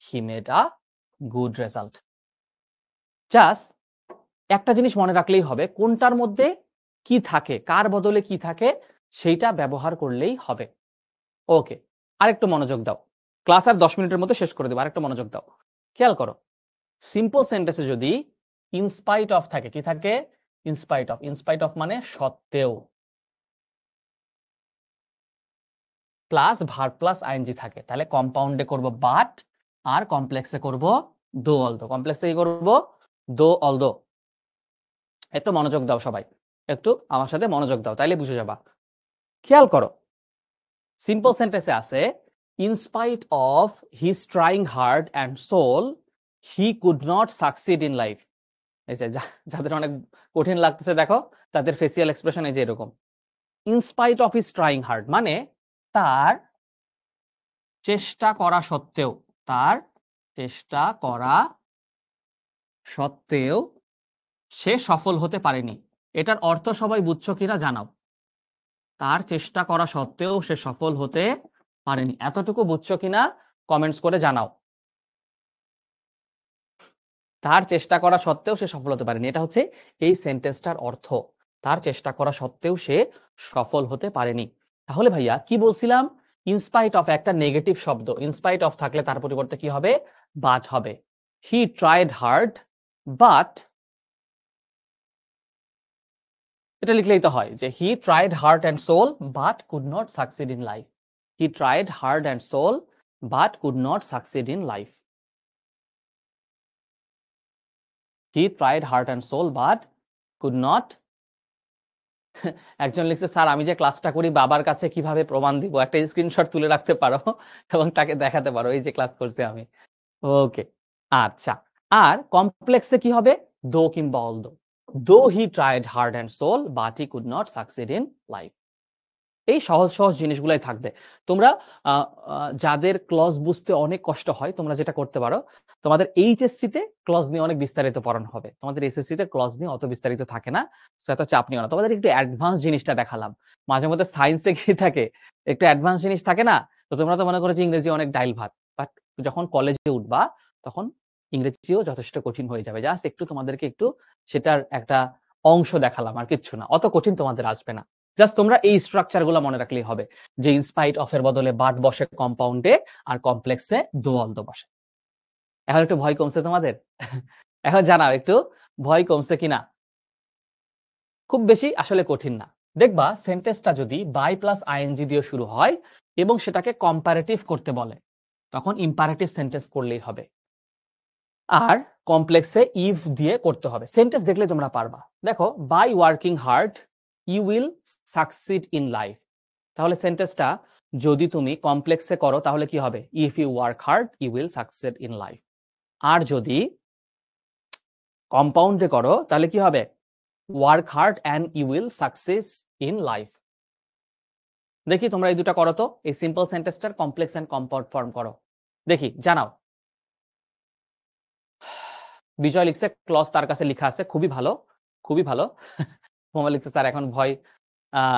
he made a good result. Just একটা জিনিস মনে রাখলেই হবে, কোনটার মধ্যে কি থাকে, কার বদলে কি থাকে সেইটা ব্যবহার করলেই হবে। ওকে, আরেকটু মনোযোগ দাও, ক্লাস আর 10 মিনিটের মধ্যে শেষ করে দেবো, আরেকটু মনোযোগ দাও। খেয়াল করো, সিম্পল সেন্টেন্সে যদি ইনস্পাইট অফ থাকে, কি থাকে? In spite of. ইনস্পাইট অফ মানে সত্ত্বেও, প্লাস ভার্ব প্লাস আইএনজি থাকে, তাহলে কম্পাউন্ডে করব বাট, আর কমপ্লেক্সে করব দো অলদো। কমপ্লেক্সে কি করব? দো অলদো। একটু মনোযোগ দাও সবাই, একটু আমার সাথে মনোযোগ দাও, তাইলে বুঝে যাবা। খেয়াল করো, সিম্পল সেন্টেন্সে আছে in spite of his trying hard and soul he could not succeed in life. এই যে যাদের অনেক কঠিন লাগতেছে দেখো, তাদের ফেসিয়াল এক্সপ্রেশন এই যে এরকম। In spite of his trying hard মানে তার চেষ্টা করা সত্ত্বেও, তার চেষ্টা করা সত্ত্বেও সে সফল হতে পারেনি। এটার অর্থ সবাই বুঝছো কিনা জানাও। তার চেষ্টা করা সত্ত্বেও সে সফল হতে পারেনি, এতটুকু বুঝছো কিনা কমেন্টস করে জানাও। তার চেষ্টা করা সত্ত্বেও সে সফল হতে পারেনি, এটা হচ্ছে এই সেন্টেন্সটার অর্থ। তার চেষ্টা করা সত্ত্বেও সে সফল হতে পারেনি। তাহলে ভাইয়া কি বলছিলাম? ইনস্পাইট অফ একটা নেগেটিভ শব্দ, ইনস্পাইট অফ থাকলে তার পরিবর্তে কি হবে? বাট হবে। হি ট্রাইড হার্ড বাট, এটা লিখলেই তো হয় যে he tried hard and soul but could not succeed in life. He tried hard and soul but could not succeed in life. He tried hard and soul but could not. একজন লিখছে, স্যার আমি যে ক্লাসটা করি বাবার কাছে কিভাবে প্রমাণ দিব? একটা স্ক্রিনশট তুলে রাখতে পারো এবং তাকে দেখাতে পারো এই যে ক্লাস করছি আমি। ওকে, আচ্ছা। আর কমপ্লেক্সে কি হবে? দো কিংবা although. Though he tried hard and soul but he could not succeed in life. এই সহজ সহজ জিনিসগুলাই থাকবে। তোমরা যাদের ক্লজ বুঝতে অনেক কষ্ট হয়, তোমরা যেটা করতে পারো, তোমাদের এইচএসসি তে ক্লজ নিয়ে অনেক বিস্তারিত পড়ানো হবে, তোমাদের এসএসসি তে ক্লজ নিয়ে অত বিস্তারিত থাকে না, সো এত চাপ নিও না। তোমাদের একটু অ্যাডভান্স জিনিসটা দেখালাম। মাঝে মধ্যে সায়েন্সে কি থাকে, একটু অ্যাডভান্স জিনিস থাকে না? তো তোমরা তো মনে করো যে ইংরেজি অনেক ডাইল ভাত, বাট যখন কলেজে উঠবা তখন ইংরেজিও যথেষ্ট কঠিন হয়ে যাবে। জাস্ট একটু তোমাদেরকে একটু সেটার একটা অংশ দেখালাম, আর কিচ্ছু না, অত কঠিন তোমাদের আসবে না। জাস্ট তোমরা এই স্ট্রাকচার গুলো মনে রাখলেই হবে, যে ইনস্পাইট অফ এর বদলে বাট বসে কম্পাউন্ডে, আর কমপ্লেক্সে দো অলদো বসে। এখন একটু ভয় কমছে তোমাদের? এখন জানাও একটু ভয় কমছে কিনা? খুব বেশি আসলে কঠিন না। দেখবা সেন্টেন্সটা যদি বাই প্লাস আইএনজি দিয়ে শুরু হয় এবং সেটাকে কম্পারেটিভ করতে বলে, তখন ইম্পারেটিভ সেন্টেন্স করলেই হবে। আর কমপ্লেক্সে ইফ দিয়ে করতে হবে। সেন্টেন্স দেখলে তোমরা পারবা। দেখো, by working hard you will succeed in life. তাহলে সেন্টেন্সটা যদি তুমি কমপ্লেক্সে করো তাহলে কি হবে? If you work hard you will succeed in life. আর যদি কম্পাউন্ডে করো তাহলে কি হবে? Work hard and you will success in life. দেখি তোমরা এই দুটা করো তো, এই সিম্পল সেন্টেন্সটার কমপ্লেক্স এন্ড কম্পাউন্ড ফর্ম করো, দেখি জানাও। বিজয় লিখছে ক্লজ তার কাছে লেখা আছে, খুবই ভালো, খুবই ভালো। মোমা লিখছে স্যার এখন ভয়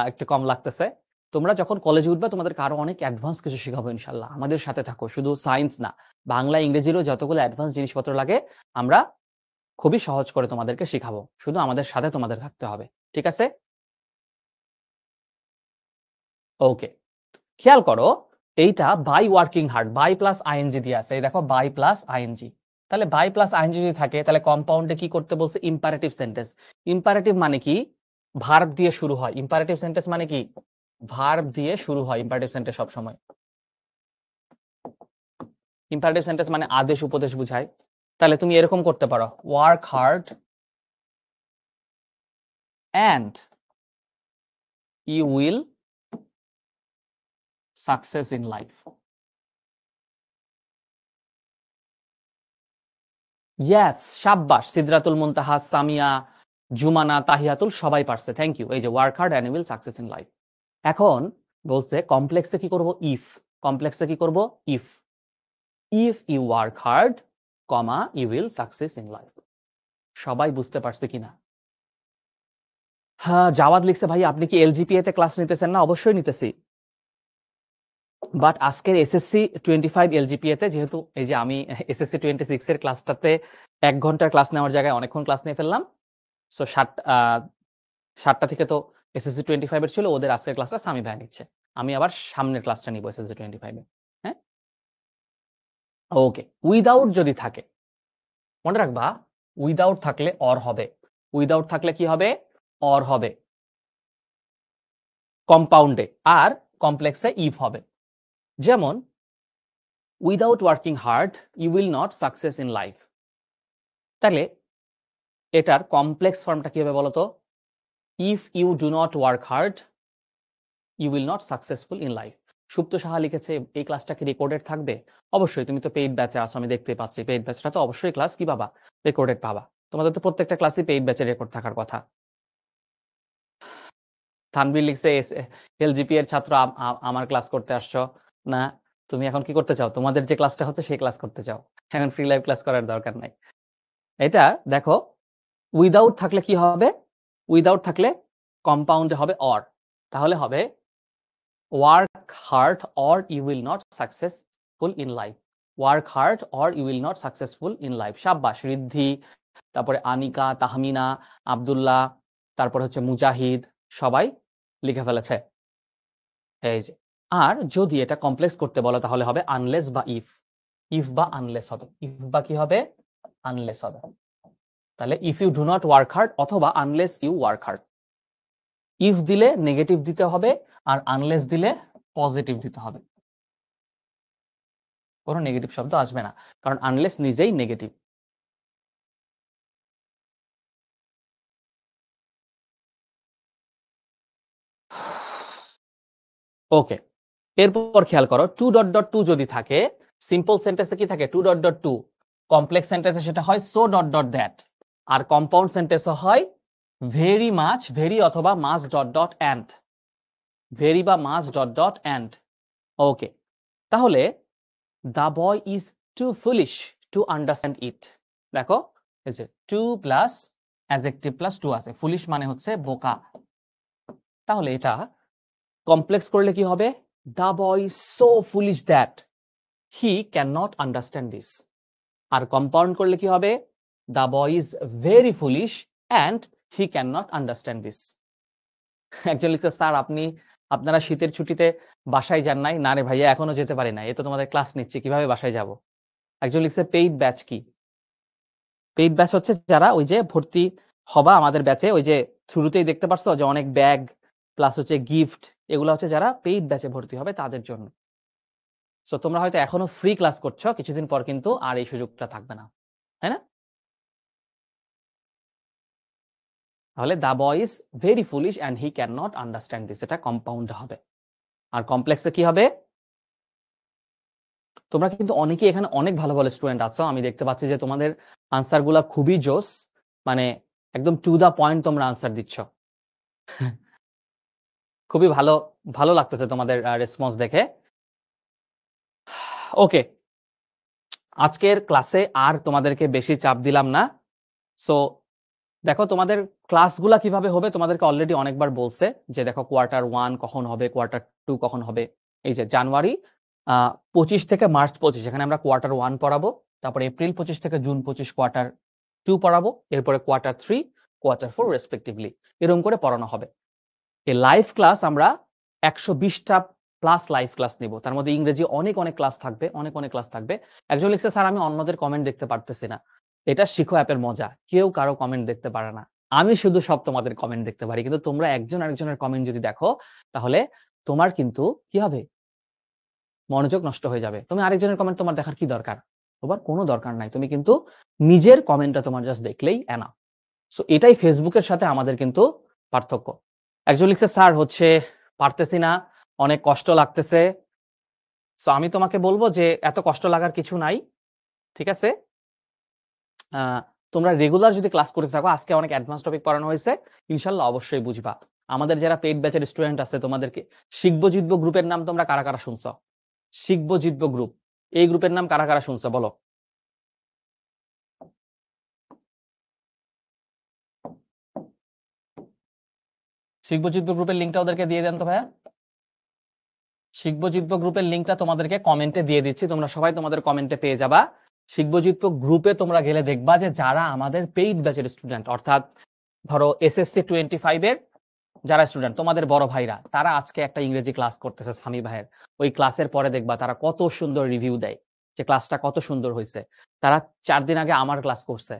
একটু কম লাগতেছে। তোমরা যখন কলেজে উঠবে তোমাদেরকে আরো অনেক অ্যাডভান্স কিছু শেখাবো ইনশাল্লাহ। আমাদের সাথে থাকো, শুধু সায়েন্স না, বাংলা ইংরেজিরও যতগুলো অ্যাডভান্স জিনিসপত্র লাগে আমরা খুবই সহজ করে তোমাদেরকে শেখাবো, শুধু আমাদের সাথে তোমাদের থাকতে হবে, ঠিক আছে? ওকে, খেয়াল করো, এইটা by working hard, by plus ING দিয়ে আছে, এই দেখো বাই প্লাস আইএনজি। তাহলে বাই প্লাস আইএনজি যদি থাকে তাহলে কম্পাউন্ডে কি করতে বলছে? Imperative sentence. ইম্পারেটিভ মানে কি? ভার্ব দিয়ে শুরু হয়। ইম্পারেটিভ সেন্টেন্স মানে কি? ভার্ব দিয়ে শুরু হয় ইম্পারেটিভ সেন্টেন্স সব সময়। ইম্পারেটিভ সেন্টেন্স মানে আদেশ উপদেশ বুঝায়। তাহলে তুমি এরকম করতে পারো, work hard and you will success in life. Yes, শাব্বাস। সিদরাতুল মুনতাহা, সামিয়া, জুমানা, তাহিয়াতুল সবাই পারছে, থ্যাংক ইউ। এই যে work hard and will success in life. এখন বলছে কমপ্লেক্সে কি করব? ইফ। কমপ্লেক্সে কি করব? If. If you work hard comma you will success in life. সবাই বুঝতে পারছে কিনা? হ্যাঁ, জাওয়াদ লিখছে ভাই আপনি কি এলজিপিএ তে ক্লাস নিতেছেন না? অবশ্যই নিতেছি। বাট আজকের এসএসসি 25 এলজিপিএ তে যেহেতু এই যে আমি এসএসসি 26 এর ক্লাসটাতে 1 ঘন্টার ক্লাস নেওয়ার জায়গায় অনেকক্ষণ ক্লাস নিয়ে ফেললাম। সো 7টা থেকে তো এসএসসি 25 এর ছিল, ওদের আজকের ক্লাসটা সামি ভাই নিচ্ছে। আমি আবার সামনের ক্লাসটা নিব এসএসসি 25 এ। হ্যাঁ? ওকে। উইদাউট যদি থাকে, মনে রাখবা উইদাউট থাকলে অর হবে। উইদাউট থাকলে কি হবে? অর হবে। কম্পাউন্ডে আর কমপ্লেক্সে ইফ হবে। যেমন without working hard you will not success in life. তাহলে এটার কমপ্লেক্স ফর্মটা কি হবে বলতো? If you do not work hard you will not successful in life. Supto Saha লিখেছে এই ক্লাসটা কি রেকর্ডেড থাকবে? অবশ্যই, তুমি তো পেইড ব্যাচে আছো, আমি দেখতে পাচ্ছি। পেইড ব্যাচটা তো অবশ্যই ক্লাস কি পাবা? রেকর্ডেড পাবা। তোমাদের তো প্রত্যেকটা ক্লাসই পেইড ব্যাচে রেকর্ড থাকার কথা। তানভীর লিখছে এলজিপি এর ছাত্র আমার ক্লাস করতে আসছো না? তুমি এখন কি করতে চাও? তোমাদের যে ক্লাসটা হচ্ছে সেই ক্লাস করতে চাও। এখন ফ্রি লাইভ ক্লাস করার দরকার নাই। এটা দেখো উইদাউট থাকলে কি হবে? উইদাউট থাকলে কম্পাউন্ডে হবে অর। তাহলে হবে work hard or you will not successful in life. Work hard or you will not successful in life. সাব্বাস ঋদ্ধি, তারপরে আনিকা, তাহমিনা, আব্দুল্লাহ, তারপরে হচ্ছে মুজাহিদ, সবাই লিখে ফেলেছে। এই যে, আর যদি এটা কমপ্লেক্স করতে বলো তাহলে হবে আনলেস বা ইফ। ইফ বা আনলেস হবে। ইফ বা কি হবে? আনলেস হবে। তাহলে if you do not work hard অথবা unless you work hard. If দিলে নেগেটিভ দিতে হবে আর আনলেস দিলে পজিটিভ দিতে হবে। কোনো নেগেটিভ শব্দ আসবে না, কারণ আনলেস নিজেই নেগেটিভ। ওকে, এরপর খেয়াল করো 2.2 যদি থাকে, সিম্পল সেন্টেন্সে কি থাকে? 2.2। কমপ্লেক্স সেন্টেন্সে সেটা হয় সো ডট ডট দ্যাট। আর কম্পাউন্ড সেন্টেন্সে হয় ভেরি মাচ, ভেরি অথবা much dot dot and. Very বা much dot dot and. Okay, তাহলে the boy is too foolish to understand it. দেখো এই যে too plus adjective plus too আছে। ফুলিশ মানে হচ্ছে বোকা। তাহলে এটা কমপ্লেক্স করলে কি হবে? The boy is so foolish that he can not understand this. আর কম্পাউন্ড করলে কি হবে? The boy is very foolish and he can not understand this. একজন লিখছে স্যার আপনারা শীতের ছুটিতে বাসায় যান নাই? না রে ভাইয়া, এখনো যেতে পারি না, এ তো তোমাদের ক্লাস নিচ্ছি, কিভাবে বাসায় যাব? একজন লিখছে পেইড ব্যাচ কি? পেইড ব্যাচ হচ্ছে যারা ওই যে ভর্তি হবা আমাদের ব্যাচে, ওই যে শুরুতেই দেখতে পারছো যে অনেক ব্যাগ প্লাস হচ্ছে গিফট, এগুলো হচ্ছে যারা পেইড ব্যাচে ভর্তি হবে তাদের জন্য। সো তোমরা হয়তো এখনো ফ্রি ক্লাস করছো, কিছুদিন পর কিন্তু আর এই সুযোগটা থাকবে না, তাই না? তাহলে the boy is very foolish and he can not understand this, এটা কম্পাউন্ড হবে। আর কমপ্লেক্সে কি হবে? তোমরা কিন্তু অনেকেই এখানে অনেক ভালো ভালো স্টুডেন্ট আছো, আমি দেখতে পাচ্ছি যে তোমাদের আনসার গুলা খুবই জোস, মানে একদম টু দা পয়েন্ট তোমরা আনসার দিচ্ছ। খুবই ভালো ভালো লাগতেছে তোমাদের রেসপন্স দেখে। ওকে, আজকের ক্লাসে আর তোমাদেরকে বেশি চাপ দিলাম না। সো দেখো তোমাদের ক্লাসগুলা কিভাবে হবে তোমাদেরকে অলরেডি অনেকবার বলছে যে দেখো কোয়ার্টার 1 কখন হবে, কোয়ার্টার 2 কখন হবে। এই যে জানুয়ারি 25 থেকে মার্চ 25 এখানে আমরা কোয়ার্টার 1 পড়াবো, তারপরে এপ্রিল 25 থেকে জুন 25 কোয়ার্টার 2 পড়াবো, এরপরে কোয়ার্টার 3 কোয়ার্টার 4 রেসপেক্টিভলি, এরকম করে পড়ানো হবে। এই লাইভ ক্লাস আমরা 120টা প্লাস লাইভ ক্লাস নিব, তার মধ্যে ইংরেজি অনেক অনেক ক্লাস থাকবে, অনেক অনেক ক্লাস থাকবে। একজন লিখছে স্যার আমি অন্যদের কমেন্ট দেখতে পারতেছি না। এটা শিখো অ্যাপের মজা, কেউ কারো কমেন্ট দেখতে পারে না, আমি শুধু সব তোমাদের কমেন্ট দেখতে পারি। কিন্তু তোমরা একজন আরেকজনের কমেন্ট যদি দেখো তাহলে তোমার কিন্তু কি হবে? মনোযোগ নষ্ট হয়ে যাবে। তুমি আরেকজনের কমেন্ট তোমার দেখার কি দরকার? তোমার কোনো দরকার নাই, তুমি কিন্তু নিজের কমেন্টটা তোমার জাস্ট দেখলেই এনা। সো এটাই ফেসবুকের সাথে আমাদের কিন্তু পার্থক্য। একজন লিখছে স্যার হচ্ছে পারতেছি না, অনেক কষ্ট লাগতেছে। সো আমি তোমাকে বলবো যে এত কষ্ট লাগার কিছু নাই, ঠিক আছে? তোমরা রেগুলার যদি ক্লাস করতে থাকো, আজকে অনেক অ্যাডভান্স টপিক পড়ানো হয়েছে, ইনশাল্লাহ অবশ্যই বুঝবা। আমাদের যারা পেইড ব্যাচের স্টুডেন্ট আছে তোমাদেরকে শিখবো জিতবো গ্রুপের নাম তোমরা কারা কারা শুনছো? শিখবো জিতবো গ্রুপ, এই গ্রুপের নাম কারা কারা শুনছো বলো? শিখবো জিতবো গ্রুপের লিঙ্কটা ওদেরকে দিয়ে দেন তো ভাইয়া। শিখবো জিতবো গ্রুপের লিঙ্কটা তোমাদেরকে কমেন্টে দিয়ে দিচ্ছি, তোমরা সবাই তোমাদের কমেন্টে পেয়ে যাবা। শিখবো জিতবো গ্রুপে তোমরা গেলে দেখবা যে যারা আমাদের পেইড ব্যাচের স্টুডেন্ট, অর্থাৎ ধরো SSC 25 এর যারা স্টুডেন্ট, তোমাদের বড় ভাইরা, তারা আজকে একটা ইংরেজি ক্লাস করতেছে সামি ভাইয়ের। ওই ক্লাসের পরে দেখবা তারা কত সুন্দর রিভিউ দেয় যে ক্লাসটা কত সুন্দর হয়েছে। তারা 4 দিন আগে আমার ক্লাস করছে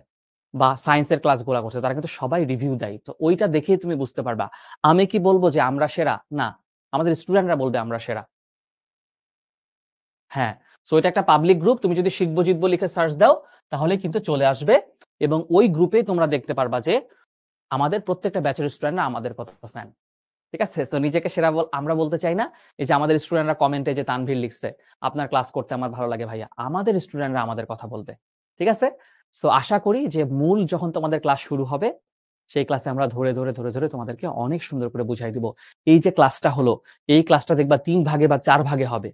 বা সায়েন্সের ক্লাসগুলো করছে, তারা কিন্তু সবাই রিভিউ দেয়। তো ওইটা দেখেই তুমি বুঝতে পারবা। আমি কি বলবো যে আমরা সেরা? না, আমাদের স্টুডেন্টরা বলবে আমরা সেরা। হ্যাঁ, সো এটা একটা পাবলিক গ্রুপ। তুমি যদি শিখবো জিতবো লিখে সার্চ দাও তাহলে কিন্তু চলে আসবে, এবং ওই গ্রুপে তোমরা দেখতে পারবা যে আমাদের প্রত্যেকটা ব্যাচের স্টুডেন্টরা আমাদের কত ফ্যান। ঠিক আছে? সো নিজেকে সেরা আমরা বলতে চাই না। এই যে আমাদের স্টুডেন্টরা কমেন্টে যে তানভীর লিখছে, আপনার ক্লাস করতে আমার ভালো লাগে ভাইয়া। আমাদের স্টুডেন্টরা আমাদের কথা বলবে। ঠিক আছে? সো আশা করি যে মূল যখন তোমাদের ক্লাস শুরু হবে, সেই ক্লাসে আমরা ধরে তোমাদেরকে অনেক সুন্দর করে বুঝাই দিব। এই যে ক্লাসটা হলো, এই ক্লাসটা দেখবা 3 ভাগে বা 4 ভাগে হবে।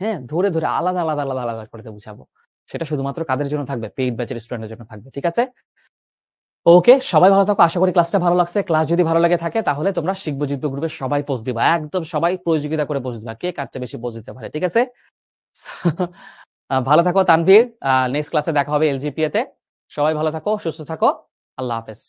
হ্যাঁ? ধরে আলাদা করে বুঝাবো। সেটা শুধুমাত্র কাদের জন্য থাকবে? পেইড ব্যাচের স্টুডেন্টদের জন্য থাকবে। ঠিক আছে? ওকে, সবাই ভালো থাকো। আশা করি ক্লাসটা ভালো লাগছে। ক্লাস যদি ভালো লেগে থাকে তাহলে তোমরা শিখবো জিতবো গ্রুপে সবাই পোস্ট দিবা। একদম সবাই প্রতিযোগিতা করে পোস্ট দিবা। কে কার চেয়ে বেশি পোস্ট দিতে পারে। ঠিক আছে? ভালো থাকো তানভীর। নেক্সট ক্লাসে দেখা হবে LGPA তে। সবাই ভালো থাকো, সুস্থ থাকো। আল্লাহ হাফেজ।